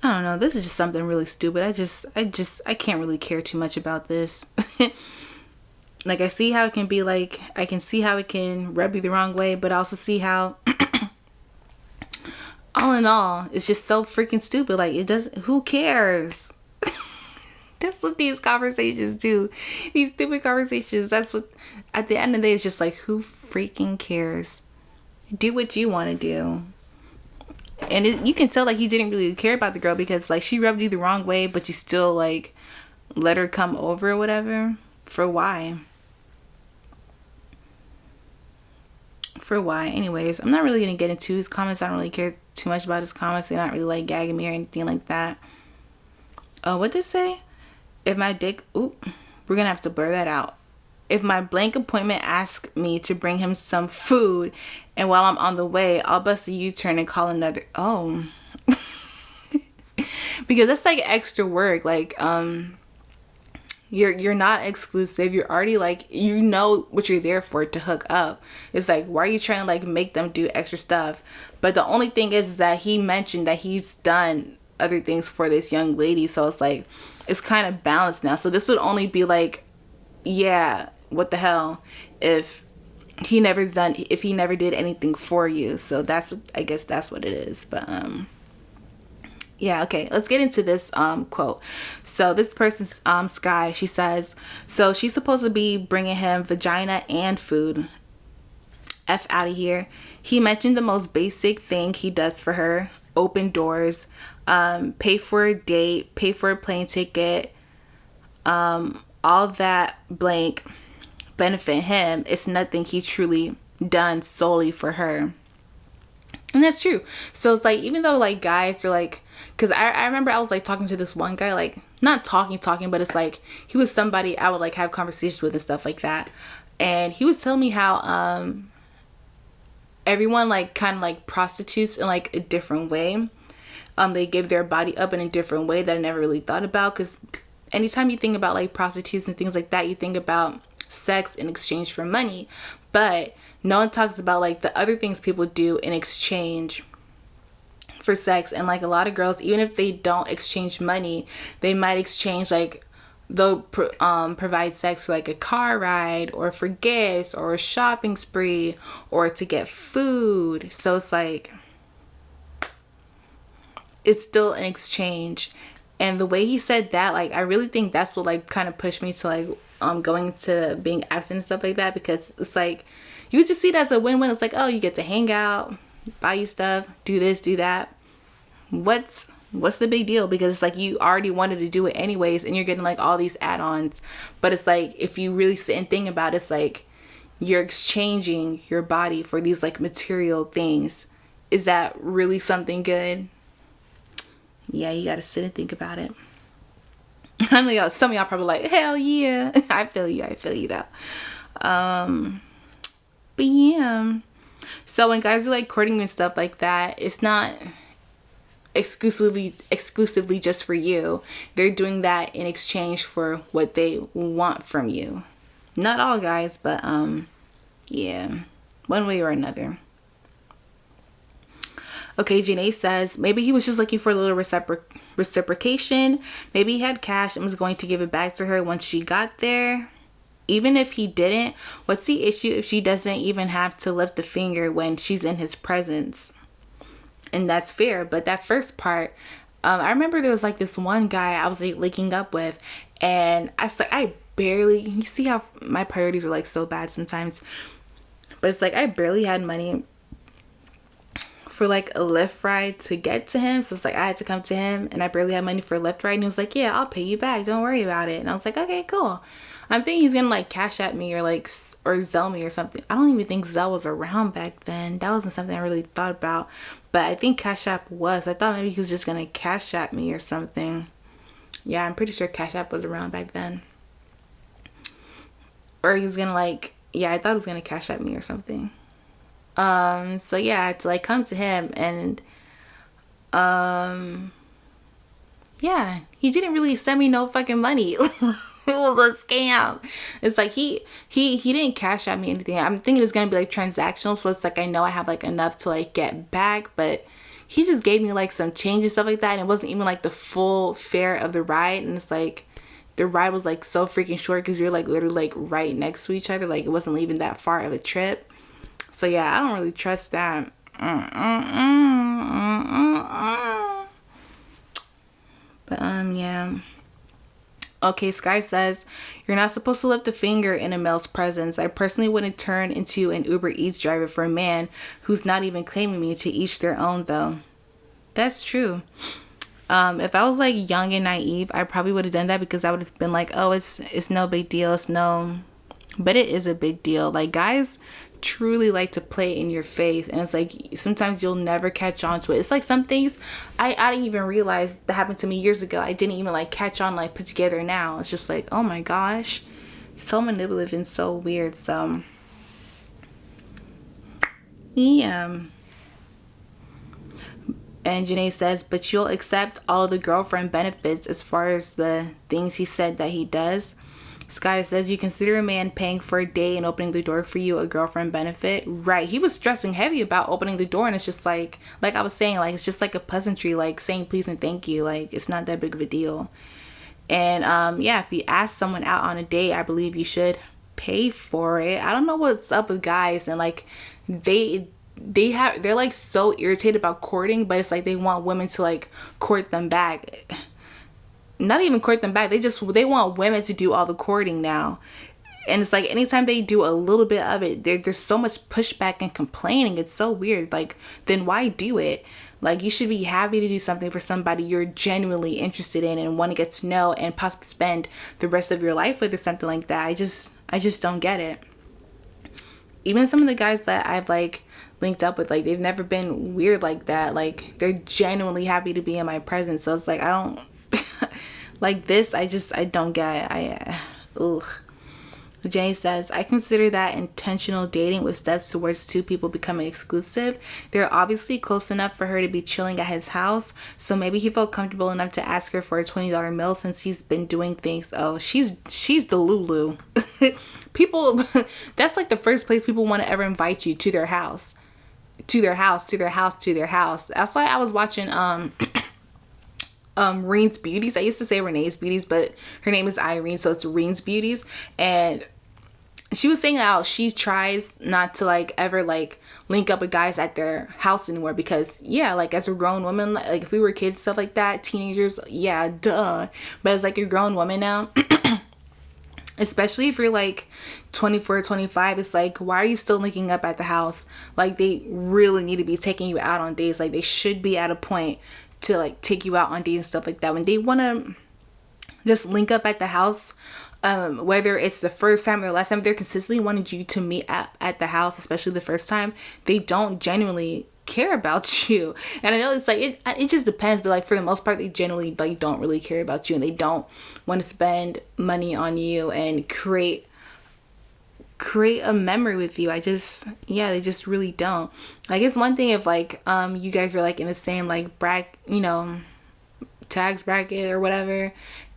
I don't know. This is just something really stupid. I can't really care too much about this. Like, I see how it can be like, I can see how it can rub you the wrong way, but I also see how, all in all, it's just so freaking stupid. Like, who cares? That's what these conversations do. These stupid conversations, that's what, at the end of the day, it's just like, who freaking cares? Do what you want to do. And you can tell like he didn't really care about the girl because like she rubbed you the wrong way, but you still like let her come over or whatever. For why? For why? Anyways, I'm not really gonna get into his comments. I don't really care too much about his comments. They're not really like gagging me or anything like that. Oh, what did it say? If my dick, we're gonna have to blur that out. If my blank appointment asks me to bring him some food, and while I'm on the way, I'll bust a U-turn and call another. Oh, because that's like extra work. Like, you're not exclusive. You're already like, you know what you're there for, to hook up. It's like, why are you trying to like make them do extra stuff? But the only thing is that he mentioned that he's done other things for this young lady, so it's like it's kind of balanced now. So this would only be like, yeah, what the hell if he never did anything for you. So that's what, I guess that's what it is. But yeah, okay, let's get into this quote. So this person's Sky, she says, so she's supposed to be bringing him vagina and food. F out of here. He mentioned the most basic thing he does for her: open doors, pay for a date, pay for a plane ticket, all that blank benefit him. It's nothing he truly done solely for her. And that's true. So it's like, even though like guys are like, because I remember I was like talking to this one guy, like not talking, but it's like he was somebody I would like have conversations with and stuff like that. And he was telling me how everyone like kind of like prostitutes in like a different way. They give their body up in a different way that I never really thought about, because anytime you think about like prostitutes and things like that, you think about sex in exchange for money, but no one talks about like the other things people do in exchange for sex. And like a lot of girls, even if they don't exchange money, they might exchange like, they'll provide sex for like a car ride or for gifts or a shopping spree or to get food. So it's like, it's still an exchange. And the way he said that, like, I really think that's what like kind of pushed me to like going to being absent and stuff like that, because it's like you just see it as a win-win. It's like, oh, you get to hang out, buy you stuff, do this, do that. What's the big deal? Because it's like you already wanted to do it anyways, and you're getting like all these add-ons. But it's like, if you really sit and think about it, it's like you're exchanging your body for these like material things. Is that really something good? Yeah, you gotta sit and think about it. I know some of y'all probably like, hell yeah. I feel you though. But yeah, so when guys are like courting you and stuff like that, it's not exclusively just for you. They're doing that in exchange for what they want from you. Not all guys, but yeah, one way or another. Okay, Janae says, maybe he was just looking for a little reciprocation. Maybe he had cash and was going to give it back to her once she got there. Even if he didn't, what's the issue if she doesn't even have to lift a finger when she's in his presence? And that's fair. But that first part, I remember there was like this one guy I was like linking up with, and I barely, you see how my priorities are like so bad sometimes, but it's like I barely had money for like a Lyft ride to get to him. So it's like I had to come to him, and I barely had money for a Lyft ride, and he was like, yeah, I'll pay you back, don't worry about it. And I was like, okay, cool. I'm thinking he's gonna like cash at me or like or Zelle me or something. I don't even think Zelle was around back then. That wasn't something I really thought about, but I think Cash App was. I thought maybe he was just gonna cash at me or something. Yeah, I'm pretty sure Cash App was around back then. Or he's gonna like, yeah, I thought he was gonna cash at me or something. So yeah, I had to like come to him, and yeah, he didn't really send me no fucking money. It was a scam. It's like he didn't cash at me anything. I'm thinking it's gonna be like transactional, so it's like I know I have like enough to like get back, but he just gave me like some change and stuff like that, and it wasn't even like the full fare of the ride. And it's like the ride was like so freaking short because we were like literally like right next to each other. Like it wasn't even that far of a trip. So yeah, I don't really trust that. But yeah. Okay, Sky says, you're not supposed to lift a finger in a male's presence. I personally wouldn't turn into an Uber Eats driver for a man who's not even claiming me. To each their own, though. That's true. If I was like young and naive, I probably would have done that because I would have been like, oh, it's no big deal. It's no, but it is a big deal. Like guys truly like to play in your face, and it's like sometimes you'll never catch on to it. It's like some things I didn't even realize that happened to me years ago. I didn't even like catch on, like put together now. It's just like, oh my gosh, so manipulative and so weird. So yeah. And Janae says, but you'll accept all of the girlfriend benefits as far as the things he said that he does. Sky says, you consider a man paying for a day and opening the door for you a girlfriend benefit? Right. He was stressing heavy about opening the door, and it's just like I was saying, like, it's just like a pleasantry, like saying please and thank you. Like, it's not that big of a deal. And yeah, if you ask someone out on a date, I believe you should pay for it. I don't know what's up with guys, and like they're like so irritated about courting, but it's like they want women to like court them back. Not even court them back, they want women to do all the courting now. And it's like anytime they do a little bit of it, there's so much pushback and complaining. It's so weird. Like, then why do it? Like, you should be happy to do something for somebody you're genuinely interested in and want to get to know and possibly spend the rest of your life with, or something like that. I just don't get it. Even some of the guys that I've like linked up with, like, they've never been weird like that. Like, they're genuinely happy to be in my presence. So it's like, I don't like this. I don't get it. Ugh. Jay says, I consider that intentional dating with steps towards two people becoming exclusive. They're obviously close enough for her to be chilling at his house, so maybe he felt comfortable enough to ask her for a $20 meal since he's been doing things. Oh, she's the Lulu. People, that's like the first place people want to ever invite you, to their house. To their house. That's why I was watching Rene's Beauties. I used to say Renee's Beauties, but her name is Irene, so it's Rene's Beauties. And she was saying how she tries not to like ever like link up with guys at their house anymore, because yeah, like as a grown woman, like if we were kids, stuff like that, teenagers, yeah, duh. But as like a grown woman now, especially if you're like 24, 25, it's like, why are you still linking up at the house? Like, they really need to be taking you out on dates. Like, they should be at a point to like take you out on dates and stuff like that. When they want to just link up at the house, whether it's the first time or the last time, they're consistently wanting you to meet at the house, especially the first time, they don't genuinely care about you. And I know it's like it just depends, but like for the most part, they generally like don't really care about you, and they don't want to spend money on you and create a memory with you. They just really don't. Like, it's one thing if like you guys are like in the same like tax bracket or whatever,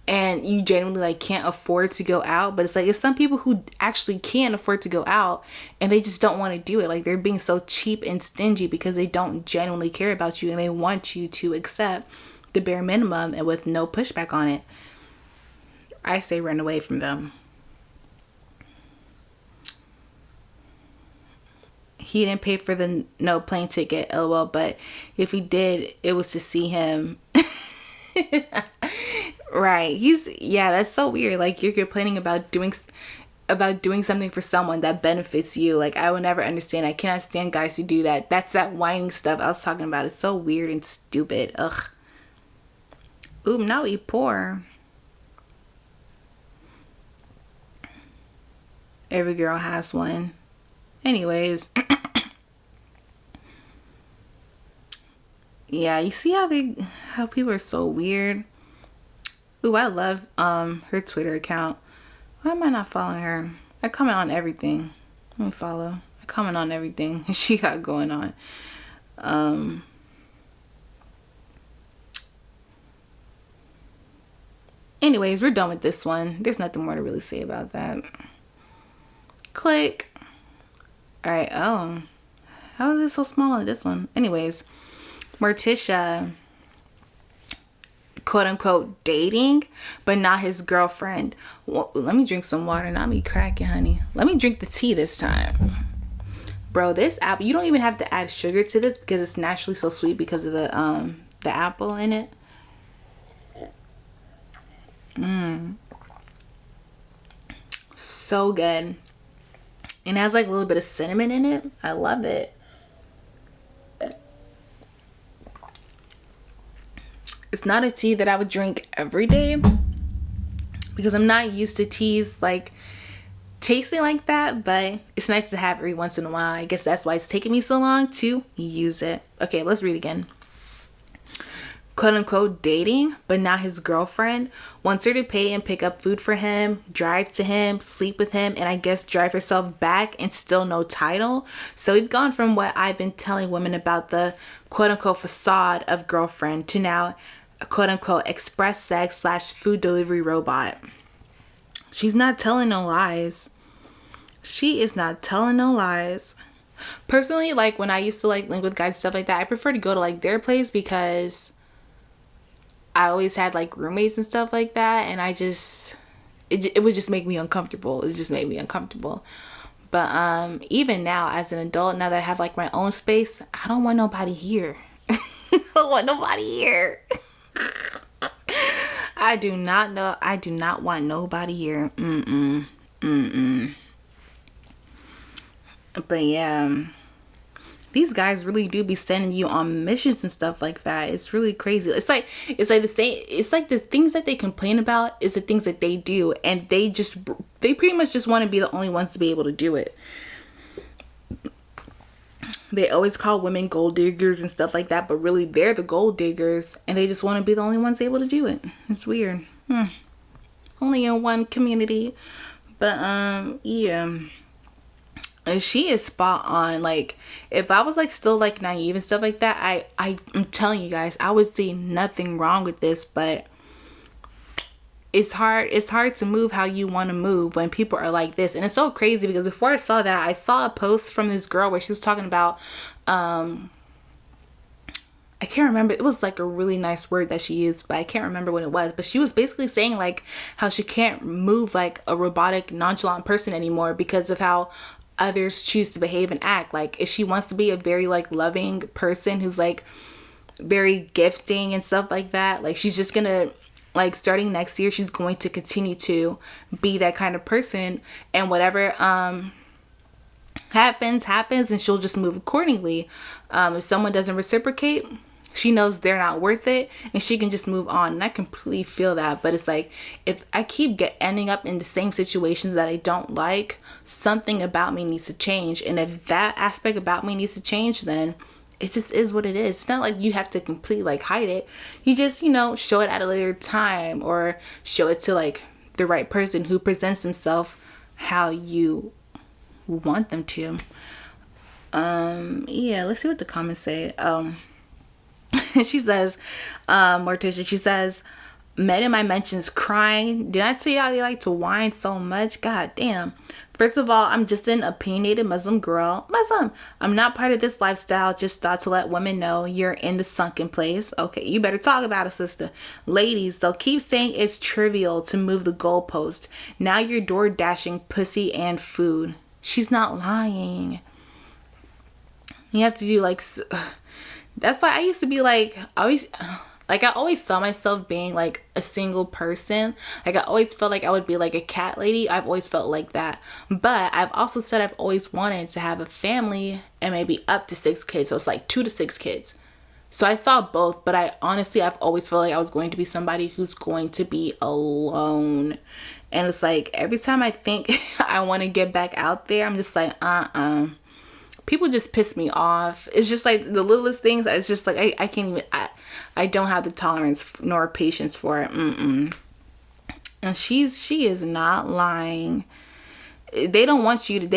and you genuinely like can't afford to go out. But it's like, it's some people who actually can afford to go out and they just don't want to do it. Like, they're being so cheap and stingy because they don't genuinely care about you, and they want you to accept the bare minimum and with no pushback on it. I say run away from them. He didn't pay for the no plane ticket, lol, but if he did, it was to see him. Right. That's so weird. Like, you're complaining about doing something for someone that benefits you. Like, I will never understand. I cannot stand guys who do that. That's that whining stuff I was talking about. It's so weird and stupid. Ugh. Ooh, now we poor. Every girl has one. Anyways. Yeah, you see how people are so weird. Ooh, I love her Twitter account. Why am I not following her? I comment on everything. Let me follow. I comment on everything she got going on. Anyways, we're done with this one. There's nothing more to really say about that. Click. Alright, oh. How is it so small on this one? Anyways, Morticia, quote unquote, dating, but not his girlfriend. Well, let me drink some water, not me cracking, honey. Let me drink the tea this time. Bro, this apple, you don't even have to add sugar to this because it's naturally so sweet because of the apple in it. So good. And it has like a little bit of cinnamon in it. I love it. It's not a tea that I would drink every day because I'm not used to teas like tasting like that, but it's nice to have every once in a while. I guess that's why it's taking me so long to use it. Okay, let's read again. Quote unquote dating, but now his girlfriend wants her to pay and pick up food for him, drive to him, sleep with him, and I guess drive herself back, and still no title. So we've gone from what I've been telling women about the quote unquote facade of girlfriend to now a quote unquote express sex / food delivery robot. She's not telling no lies. She is not telling no lies. Personally, like when I used to like link with guys and stuff like that, I prefer to go to like their place because I always had like roommates and stuff like that, and it would just make me uncomfortable. It would just make me uncomfortable. But even now as an adult, now that I have like my own space, I don't want nobody here. I don't want nobody here. I do not want nobody here. But yeah, these guys really do be sending you on missions and stuff like that. It's really crazy. It's like the same. It's like the things that they complain about is the things that they do, and they pretty much just want to be the only ones to be able to do it. They always call women gold diggers and stuff like that, but really they're the gold diggers, and they just want to be the only ones able to do it. It's weird. Only in one community, but yeah. And she is spot on. Like, if I was like still like naive and stuff like that, I'm telling you guys, I would see nothing wrong with this. But it's hard to move how you want to move when people are like this. And it's so crazy because before I saw that, I saw a post from this girl where she was talking about I can't remember. It was like a really nice word that she used, but I can't remember what it was. But she was basically saying like how she can't move like a robotic, nonchalant person anymore because of how others choose to behave and act. Like if she wants to be a very like loving person who's like very gifting and stuff like that, like she's just gonna like starting next year, she's going to continue to be that kind of person, and whatever happens, and she'll just move accordingly. If someone doesn't reciprocate, she knows they're not worth it, and she can just move on. And I completely feel that. But it's like, if I keep ending up in the same situations that I don't like, something about me needs to change. And if that aspect about me needs to change, then it just is what it is. It's not like you have to completely like hide it. You just, show it at a later time, or show it to like the right person who presents himself how you want them to. Yeah, let's see what the comments say. She says, Morticia, she says, met in my mentions crying. Did I tell y'all they like to whine so much? God damn. First of all, I'm just an opinionated Muslim girl. Muslim. I'm not part of this lifestyle. Just thought to let women know you're in the sunken place. Okay, you better talk about it, sister. Ladies, they'll keep saying it's trivial to move the goalpost. Now you're door dashing pussy and food. She's not lying. You have to do like... That's why I used to be like... I always saw myself being like a single person. Like I always felt like I would be like a cat lady. I've always felt like that. But I've also said I've always wanted to have a family and maybe up to 6 kids. So it's like 2 to 6 kids. So I saw both, but I've always felt like I was going to be somebody who's going to be alone. And it's like every time I think I want to get back out there, I'm just like, people just piss me off. It's just like the littlest things. It's just like I can't even. I don't have the tolerance nor patience for it. And she is not lying. They don't want you to.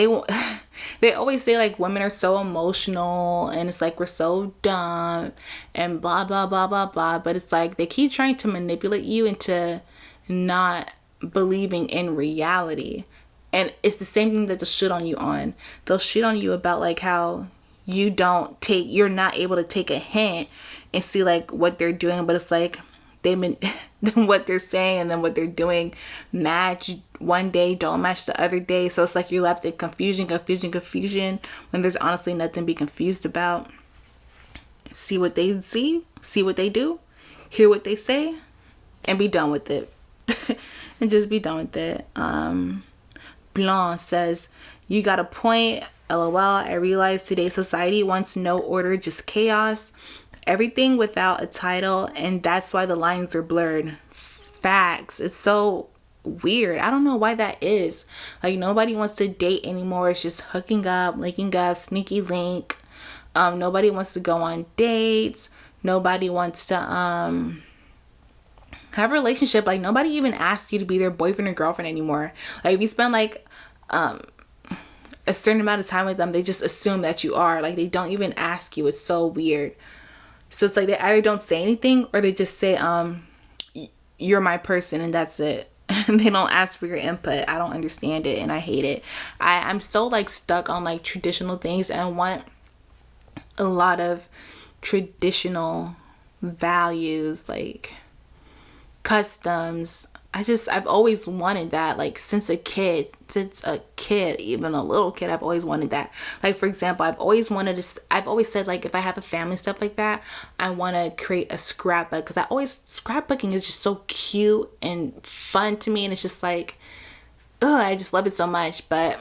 They always say like women are so emotional, and it's like we're so dumb and blah blah blah blah blah. But it's like they keep trying to manipulate you into not believing in reality. And it's the same thing that they'll shit on you on. They'll shit on you about like how you're not able to take a hint and see like what they're doing. But it's like what they're saying and then what they're doing match one day, don't match the other day. So it's like you're left in confusion when there's honestly nothing to be confused about. See what they see what they do, hear what they say, and be done with it. And just be done with it. Blanc says, you got a point. LOL. I realize today's society wants no order, just chaos. Everything without a title, and that's why the lines are blurred. Facts. It's so weird. I don't know why that is. Like, nobody wants to date anymore. It's just hooking up, linking up, sneaky link. Nobody wants to go on dates. Nobody wants to have a relationship. Like, nobody even asks you to be their boyfriend or girlfriend anymore. Like, if you spend like a certain amount of time with them, they just assume that you are. Like, they don't even ask you. It's so weird. So it's like they either don't say anything, or they just say you're my person, and that's it. And they don't ask for your input. I don't understand it, and I hate it. I'm so like stuck on like traditional things, and I want a lot of traditional values, like customs. I've always wanted that, like since a kid, even a little kid, I've always wanted that. Like, for example, I've always said, like, if I have a family, stuff like that, I want to create a scrapbook, because scrapbooking is just so cute and fun to me, and it's just like, I just love it so much. But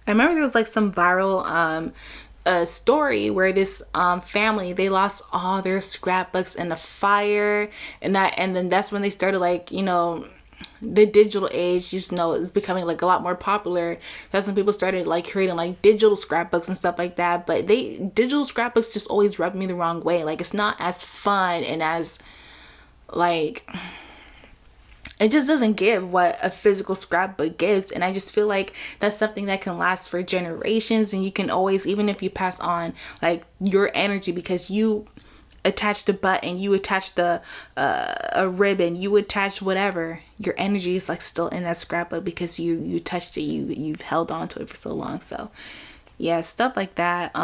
I remember there was like some viral a story where this family, they lost all their scrapbooks in a fire, and then that's when they started, like, you know, the digital age, you know, is becoming like a lot more popular. That's when people started like creating like digital scrapbooks and stuff like that. But digital scrapbooks just always rubbed me the wrong way. Like, it's not as fun, and as like, it just doesn't give what a physical scrapbook gives. And I just feel like that's something that can last for generations, and you can always, even if you pass on like your energy, because you attached a button, you attached a ribbon, you attached whatever, your energy is like still in that scrapbook, because you touched it, you've held on to it for so long. So yeah, stuff like that.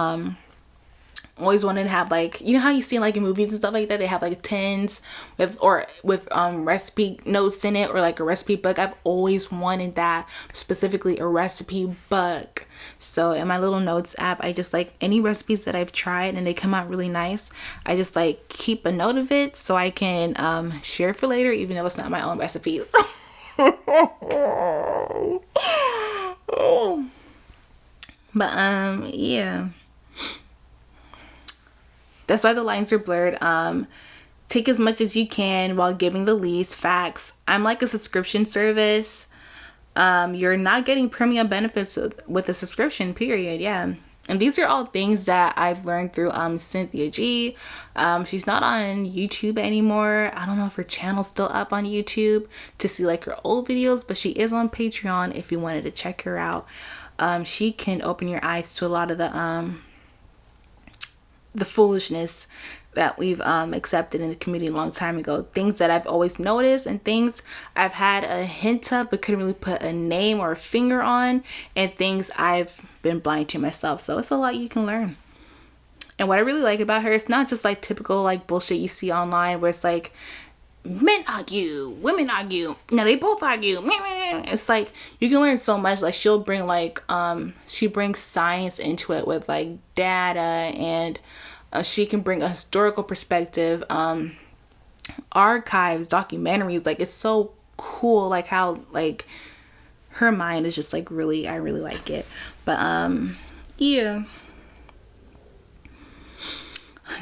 Always wanted to have, like, you know how you see like in movies and stuff like that, they have like tins with recipe notes in it, or like a recipe book. I've always wanted that, specifically a recipe book. So in my little notes app, I just, like, any recipes that I've tried and they come out really nice, I just like keep a note of it so I can share for later, even though it's not my own recipes. But yeah, that's why the lines are blurred. Take as much as you can while giving the least. Facts. I'm like a subscription service. You're not getting premium benefits with a subscription, period. Yeah. And these are all things that I've learned through Cynthia G. She's not on YouTube anymore. I don't know if her channel's still up on YouTube to see like her old videos, but she is on Patreon if you wanted to check her out. She can open your eyes to a lot of the foolishness that we've accepted in the community a long time ago. Things that I've always noticed, and things I've had a hint of but couldn't really put a name or a finger on, and things I've been blind to myself. So it's a lot you can learn. And what I really like about her, it's not just like typical like bullshit you see online where it's like men argue, women argue, now they both argue. It's like you can learn so much. Like, she'll bring like she brings science into it with like data, and she can bring a historical perspective, archives, documentaries. Like, it's so cool, like how like her mind is just like really, I really like it. But yeah,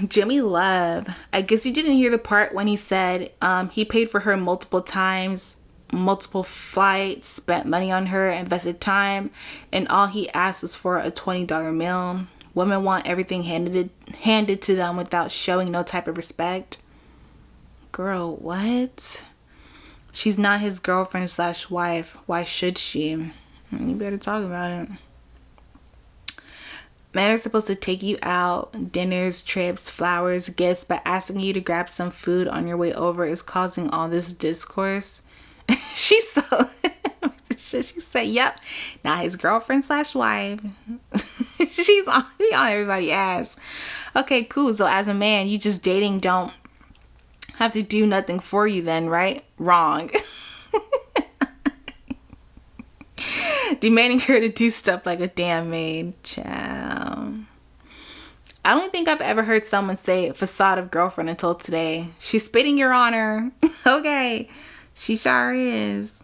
Jimmy Love, I guess you didn't hear the part when he said he paid for her multiple times, multiple flights, spent money on her, invested time, and all he asked was for a $20 meal. Women want everything handed to them without showing no type of respect. Girl, what? She's not his girlfriend / wife. Why should she? You better talk about it. Men are supposed to take you out, dinners, trips, flowers, gifts, but asking you to grab some food on your way over is causing all this discourse. She said, yep, not his girlfriend / wife. She's on everybody's ass. Okay, cool. So as a man, you just dating don't have to do nothing for you then, right? Wrong. Demanding her to do stuff like a damn maid. Child. I don't think I've ever heard someone say facade of girlfriend until today. She's spitting your honor. Okay. She sure is.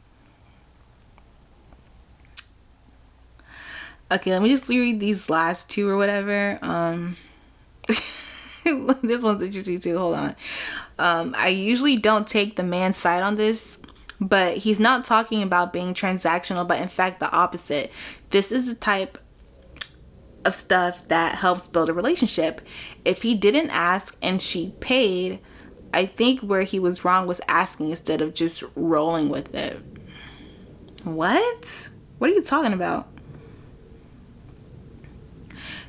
Okay, let me just read these last two or whatever. This one's interesting too. Hold on. I usually don't take the man's side on this, but he's not talking about being transactional, but in fact the opposite. This is the type of stuff that helps build a relationship. If he didn't ask and she paid, I think where he was wrong was asking instead of just rolling with it. What? What are you talking about?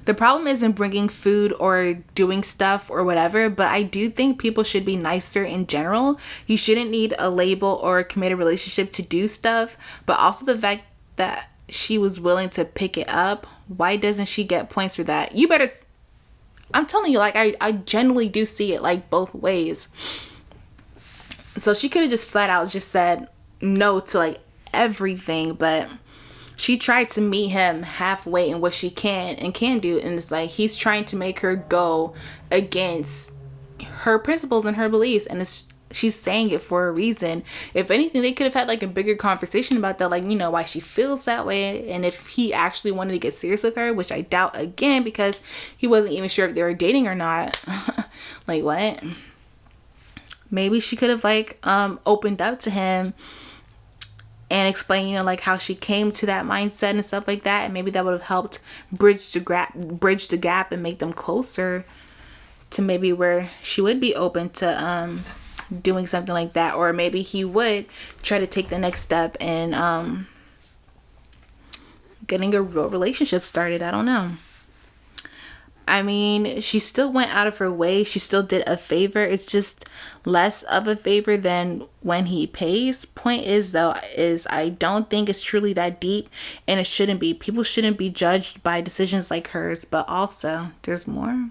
The problem isn't bringing food or doing stuff or whatever, but I do think people should be nicer in general. You shouldn't need a label or a committed relationship to do stuff, but also the fact that she was willing to pick it up. Why doesn't she get points for that? You better... I'm telling you, like, I genuinely do see it, like, both ways. So she could have just flat out just said no to, like, everything, but she tried to meet him halfway in what she can and can do, and it's like he's trying to make her go against her principles and her beliefs, and she's saying it for a reason. If anything, they could have had like a bigger conversation about that, like, you know, why she feels that way, and if he actually wanted to get serious with her, which I doubt again because he wasn't even sure if they were dating or not. Like, what? Maybe she could have like opened up to him and explain, you know, like how she came to that mindset and stuff like that, and maybe that would have helped bridge the gap and make them closer to maybe where she would be open to doing something like that, or maybe he would try to take the next step and getting a real relationship started. I don't know. I mean, she still went out of her way. She still did a favor. It's just less of a favor than when he pays. Point is, though, is I don't think it's truly that deep, and it shouldn't be. People shouldn't be judged by decisions like hers, but also there's more.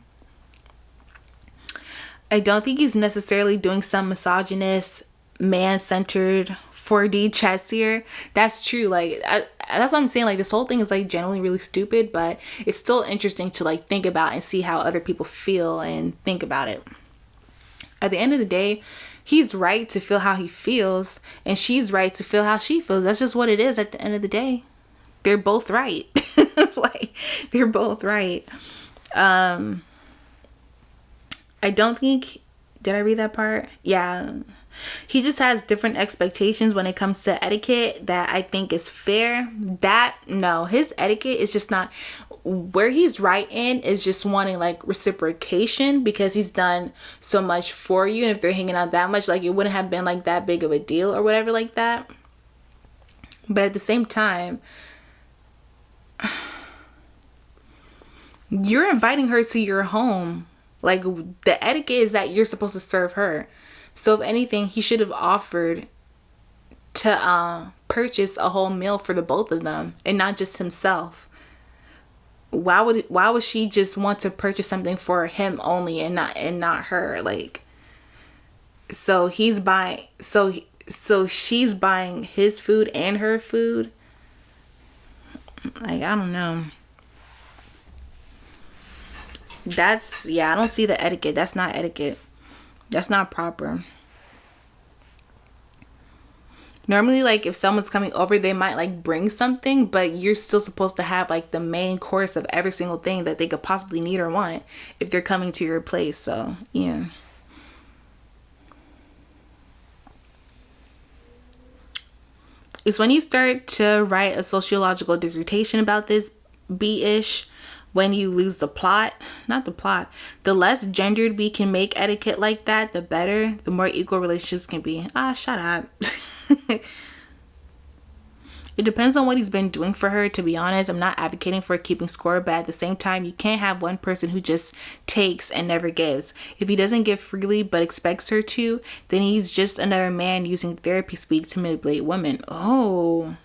I don't think he's necessarily doing some misogynist, man-centered 4D chess here. That's true. Like, that's what I'm saying. Like, this whole thing is like generally really stupid, but it's still interesting to like think about and see how other people feel and think about it. At the end of the day, he's right to feel how he feels, and she's right to feel how she feels. That's just what it is at the end of the day. They're both right. Like, they're both right. I don't think... Did I read that part? Yeah. He just has different expectations when it comes to etiquette that I think is fair. No, his etiquette is just not... Where he's right in is just wanting like reciprocation because he's done so much for you, and if they're hanging out that much, like, it wouldn't have been like that big of a deal or whatever like that. But at the same time, you're inviting her to your home. Like, the etiquette is that you're supposed to serve her. So if anything, he should have offered to purchase a whole meal for the both of them and not just himself. Why would she just want to purchase something for him only and not her? Like, so he's buying so she's buying his food and her food. Like, I don't know. I don't see the etiquette. That's not etiquette. That's not proper. Normally, like, if someone's coming over, they might like bring something, but you're still supposed to have like the main course of every single thing that they could possibly need or want if they're coming to your place. So, yeah. It's when you start to write a sociological dissertation about this B-ish when you lose the plot. Not the plot. The less gendered we can make etiquette like that, the better. The more equal relationships can be. Shut up. It depends on what he's been doing for her, to be honest. I'm not advocating for keeping score, but at the same time, you can't have one person who just takes and never gives. If he doesn't give freely but expects her to, then he's just another man using therapy speak to manipulate women. Oh.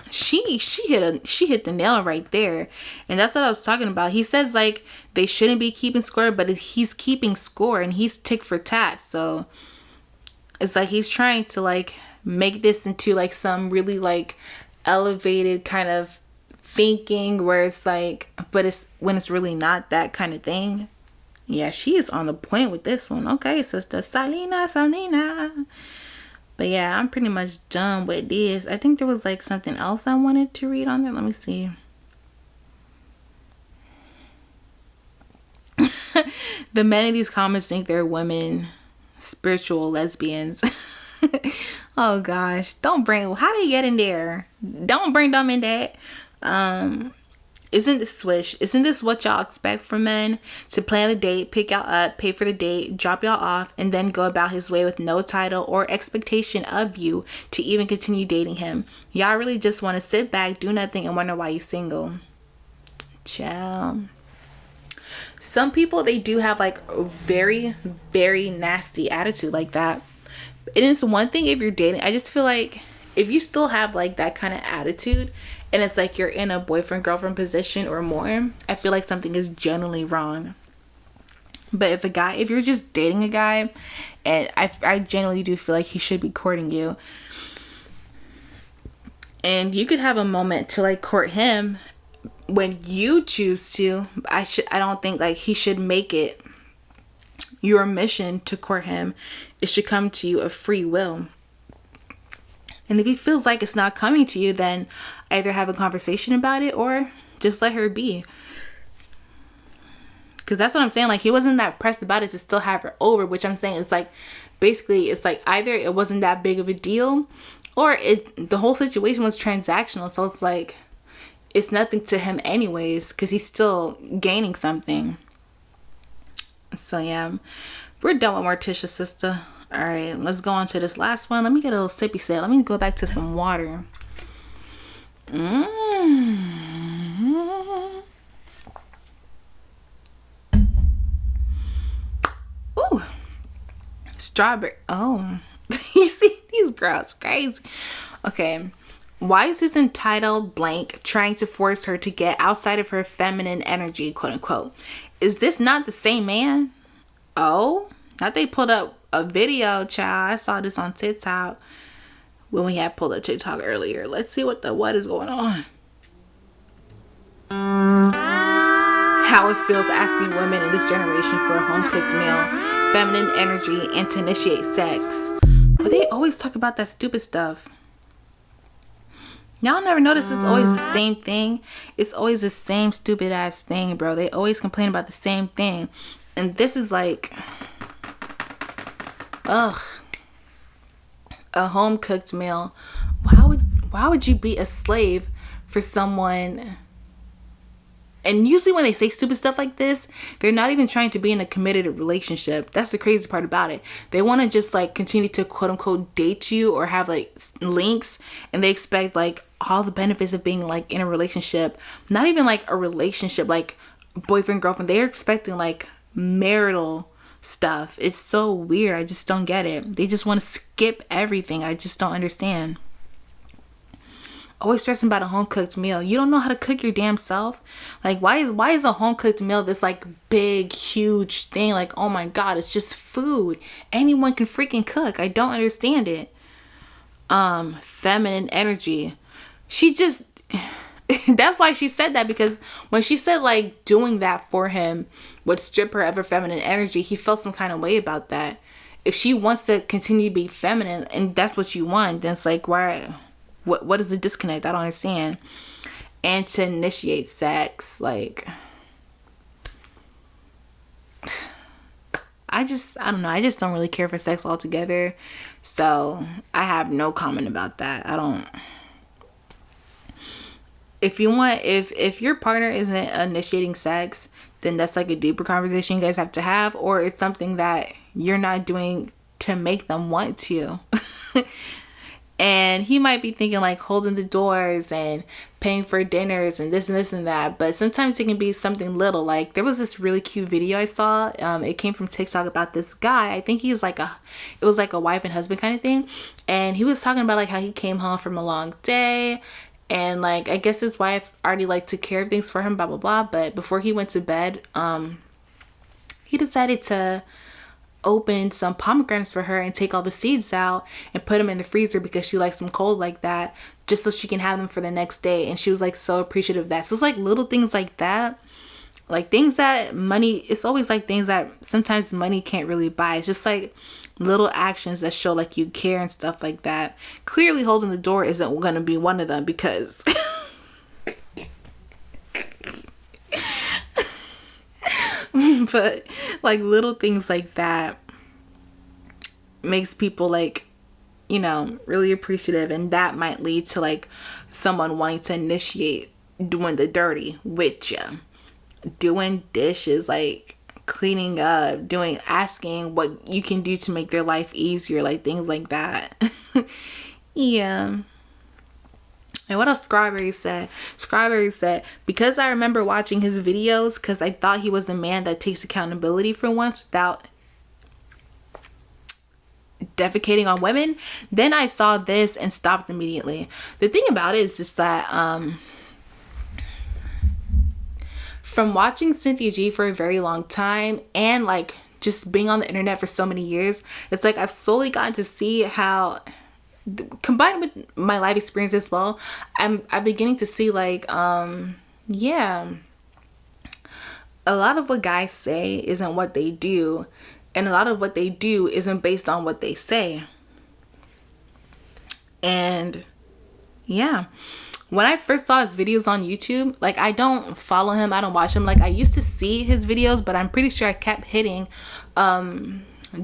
She hit the nail right there. And that's what I was talking about. He says like they shouldn't be keeping score, but he's keeping score and he's tick for tat. So it's like he's trying to like make this into like some really like elevated kind of thinking where it's like, but it's when it's really not that kind of thing. Yeah, she is on the point with this one. Okay, sister Salina. But yeah, I'm pretty much done with this. I think there was like something else I wanted to read on there. Let me see. The men in these comments think they're women, spiritual lesbians. Oh gosh, don't bring, how do you get in there? Don't bring them in that. Isn't this what y'all expect from men? To plan the date, pick y'all up, pay for the date, drop y'all off, and then go about his way with no title or expectation of you to even continue dating him. Y'all really just want to sit back, do nothing, and wonder why you single. Ciao. Some people, they do have like a very, very nasty attitude like that. It is one thing if you're dating. I just feel like if you still have like that kind of attitude and it's like you're in a boyfriend girlfriend position or more, I feel like something is generally wrong. But if you're just dating a guy, and I genuinely do feel like he should be courting you, and you could have a moment to like court him when you choose to. I don't think like he should make it your mission to court him. It should come to you of free will. And if he feels like it's not coming to you, then either have a conversation about it or just let her be. Because that's what I'm saying. Like, he wasn't that pressed about it to still have her over, which I'm saying it's like, basically, it's like either it wasn't that big of a deal or the whole situation was transactional. So it's like, it's nothing to him anyways, because he's still gaining something. So yeah, we're done with Morticia, sister. All right, let's go on to this last one. Let me get a little sippy sip. Let me go back to some water. Ooh, strawberry. Oh, you see these girls crazy. Okay, why is this entitled blank trying to force her to get outside of her feminine energy, quote unquote? Is this not the same man? Oh, I thought they pulled up a video, child. I saw this on TikTok when we had pulled up TikTok earlier. Let's see what is going on. How it feels asking women in this generation for a home-cooked meal, feminine energy, and to initiate sex. But they always talk about that stupid stuff. Y'all never notice it's always the same thing? It's always the same stupid ass thing, bro. They always complain about the same thing. And this is like, ugh, a home cooked meal. Why would you be a slave for someone? And usually when they say stupid stuff like this, they're not even trying to be in a committed relationship. That's the crazy part about it. They want to just like continue to quote unquote date you or have like links, and they expect like all the benefits of being like in a relationship. Not even like a relationship, like boyfriend, girlfriend. They're expecting like marital stuff. It's so weird. I just don't get it. They just want to skip everything. I just don't understand. Always stressing about a home cooked meal. You don't know how to cook your damn self. Like, why is a home cooked meal this like big huge thing? Like, oh my god, it's just food. Anyone can freaking cook. I don't understand it. Feminine energy. She just that's why she said that, because when she said like doing that for him would strip her of her feminine energy, he felt some kind of way about that. If she wants to continue to be feminine and that's what you want, then it's like, why? What is the disconnect? I don't understand. And to initiate sex, like, I don't know. I just don't really care for sex altogether. So I have no comment about that. I don't. If your partner isn't initiating sex, then that's like a deeper conversation you guys have to have, or it's something that you're not doing to make them want to. And he might be thinking like holding the doors and paying for dinners and this and that. But sometimes it can be something little. Like there was this really cute video I saw. It came from TikTok about this guy. I think it was like a wife and husband kind of thing. And he was talking about like how he came home from a long day. And like, I guess his wife already like took care of things for him, blah, blah, blah. But before he went to bed, he decided to open some pomegranates for her and take all the seeds out and put them in the freezer because she likes them cold like that, just so she can have them for the next day. And she was like so appreciative of that. So it's like little things like that, like things that money, it's always like things that sometimes money can't really buy. It's just like little actions that show like you care and stuff like that. Clearly holding the door isn't going to be one of them, because But like little things like that makes people like, you know, really appreciative, and that might lead to like someone wanting to initiate doing the dirty with you, doing dishes, like cleaning up, asking what you can do to make their life easier, like things like that. Yeah. And what else Strawberry said? Strawberry said, because I remember watching his videos because I thought he was a man that takes accountability for once without defecating on women, then I saw this and stopped immediately. The thing about it is just that from watching Cynthia G for a very long time and like just being on the internet for so many years, it's like I've slowly gotten to see how, combined with my life experience as well, I'm beginning to see like yeah, a lot of what guys say isn't what they do, and a lot of what they do isn't based on what they say. And yeah, when I first saw his videos on YouTube, like I don't follow him, I don't watch him. Like I used to see his videos, but I'm pretty sure I kept hitting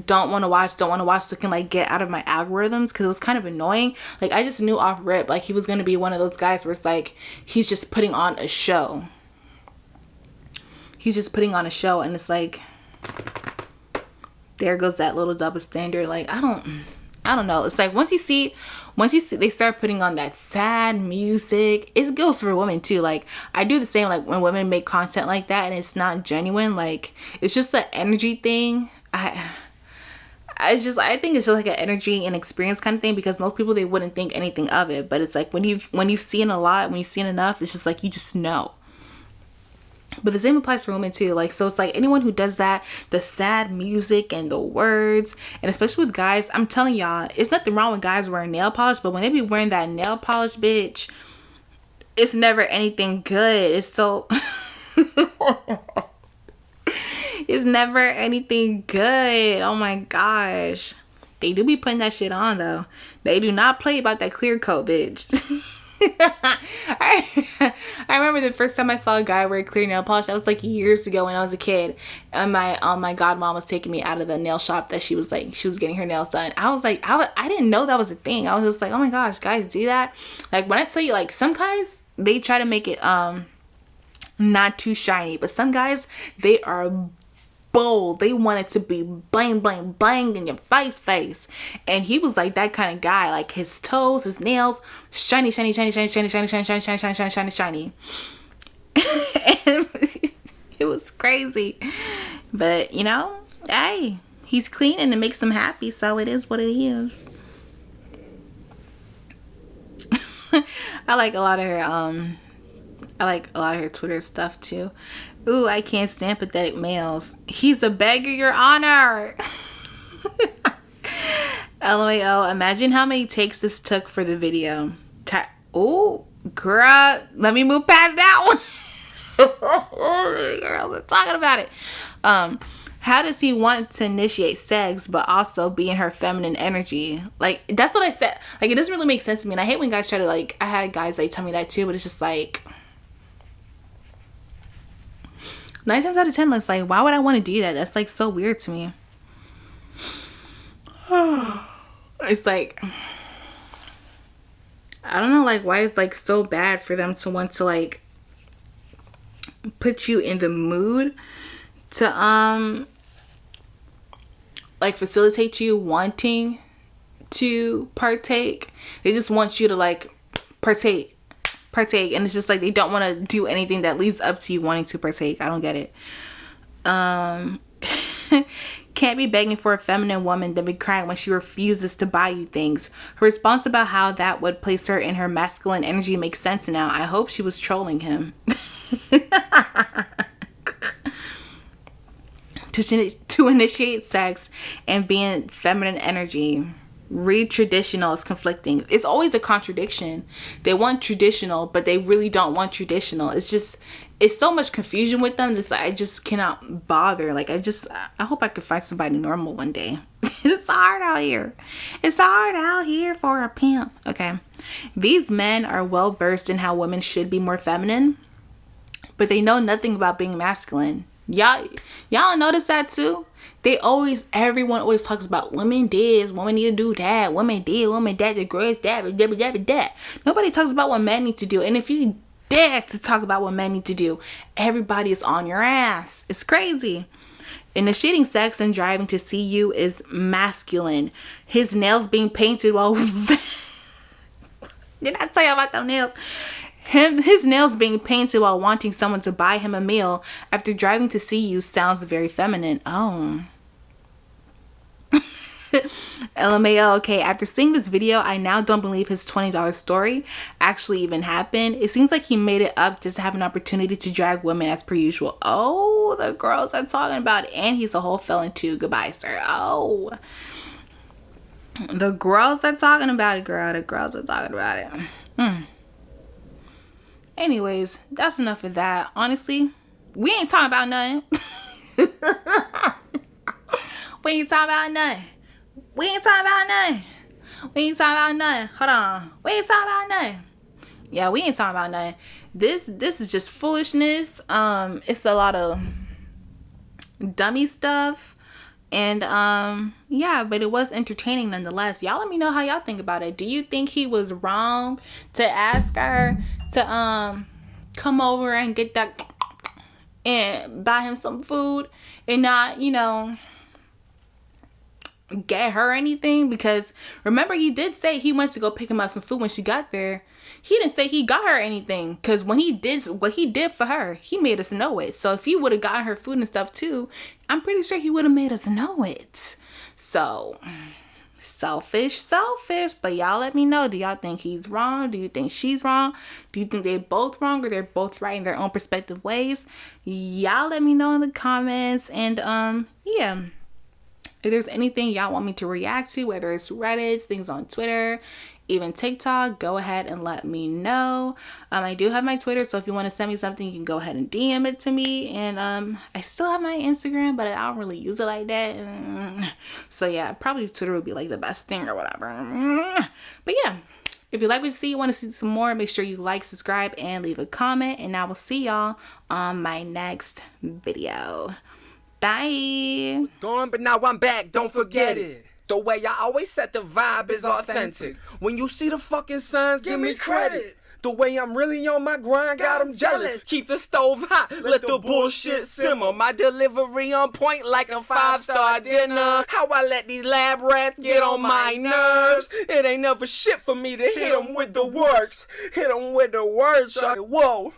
don't want to watch so I can like get out of my algorithms, because it was kind of annoying. Like I just knew off rip like he was going to be one of those guys where it's like he's just putting on a show. He's just putting on a show, and it's like, there goes that little double standard. Like I don't know. It's like once you see they start putting on that sad music, it goes for women too. Like I do the same. Like when women make content like that and it's not genuine, like it's just an energy thing. I think it's just like an energy and experience kind of thing, because most people, they wouldn't think anything of it, but it's like when you've seen a lot, when you've seen enough, it's just like you just know. But the same applies for women too. Like, so it's like anyone who does that, the sad music and the words, and especially with guys, I'm telling y'all, it's nothing wrong with guys wearing nail polish, but when they be wearing that nail polish, bitch, it's never anything good. It's so it's never anything good. Oh my gosh. They do be putting that shit on though. They do not play about that clear coat, bitch. I remember the first time I saw a guy wear clear nail polish. That was like years ago when I was a kid, and my godmom was taking me out of the nail shop that she was getting her nails done. I was like, I didn't know that was a thing. I was just like, oh my gosh, guys do that. Like when I tell you, like some guys, they try to make it not too shiny, but some guys, they are bold. They want it to be bling bling bling in your face. And he was like that kind of guy. Like his toes, his nails, shiny. And it was crazy. But you know, hey, he's clean and it makes him happy, so it is what it is. I like a lot of her Twitter stuff too. Ooh, I can't stand pathetic males. He's a beggar, your honor. LMAO, imagine how many takes this took for the video. Ooh, girl, let me move past that one. Girls are talking about it. How does he want to initiate sex but also be in her feminine energy? Like, that's what I said. Like, it doesn't really make sense to me. And I hate when guys try to, like, I had guys like tell me that too, but it's just like 9 times out of 10, it's like, why would I want to do that? That's like so weird to me. It's like, I don't know, like why it's like so bad for them to want to like put you in the mood to like facilitate you wanting to partake. They just want you to like partake, and it's just like they don't want to do anything that leads up to you wanting to partake. I don't get it. Can't be begging for a feminine woman then be crying when she refuses to buy you things. Her response about how that would place her in her masculine energy makes sense now. I hope she was trolling him. To initiate sex and be in feminine energy. Read traditional is conflicting. It's always a contradiction. They want traditional, but they really don't want traditional. It's so much confusion with them. I just cannot bother. Like I hope I could find somebody normal one day. It's hard out here. It's hard out here for a pimp. Okay. These men are well versed in how women should be more feminine, but they know nothing about being masculine. Y'all notice that too? Everyone always talks about women this, women need to do that, women did, women that, the girls that. Nobody talks about what men need to do. And if you dare to talk about what men need to do, everybody is on your ass. It's crazy. Initiating sex and driving to see you is masculine. His nails being painted while... Did I tell you about them nails? His nails being painted while wanting someone to buy him a meal after driving to see you sounds very feminine. Oh. LMAO, okay, after seeing this video, I now don't believe his $20 story actually even happened. It seems like he made it up just to have an opportunity to drag women as per usual. Oh, the girls are talking about it. And he's a whole felon too. Goodbye, sir. Oh. The girls are talking about it, girl. The girls are talking about it. Anyways, that's enough of that. Honestly, we ain't talking about nothing. We ain't talking about nothing. We ain't talking about nothing. We ain't talking about nothing. Hold on. We ain't talking about nothing. Yeah, we ain't talking about nothing. This is just foolishness. It's a lot of dummy stuff. And yeah, but it was entertaining nonetheless. Y'all let me know how y'all think about it. Do you think he was wrong to ask her to come over and get that and buy him some food and not, get her anything? Because remember, he did say he went to go pick him up some food when she got there. He didn't say he got her anything, because when he did what he did for her, he made us know it. So if he would have got her food and stuff too, I'm pretty sure he would have made us know it. So selfish, but y'all let me know. Do y'all think he's wrong? Do you think she's wrong? Do you think they're both wrong, or they're both right in their own respective ways? Y'all let me know in the comments. And yeah, if there's anything y'all want me to react to, whether it's Reddit, things on Twitter, even TikTok, go ahead and let me know. I do have my Twitter, so if you want to send me something, you can go ahead and DM it to me. And I still have my Instagram, but I don't really use it like that. So yeah, probably Twitter would be like the best thing or whatever. But yeah, if you like what you see, you want to see some more, make sure you like, subscribe, and leave a comment. And I will see y'all on my next video. Bye. Was gone, but now I'm back. Don't forget it. The way I always said the vibe is authentic. When you see the fucking signs, give me credit. The way I'm really on my grind got them jealous. Keep the stove hot, let the bullshit simmer. My delivery on point like a 5-star dinner. How I let these lab rats get on my nerves. It ain't never shit for me to hit them with the works. Hit them with the words, whoa.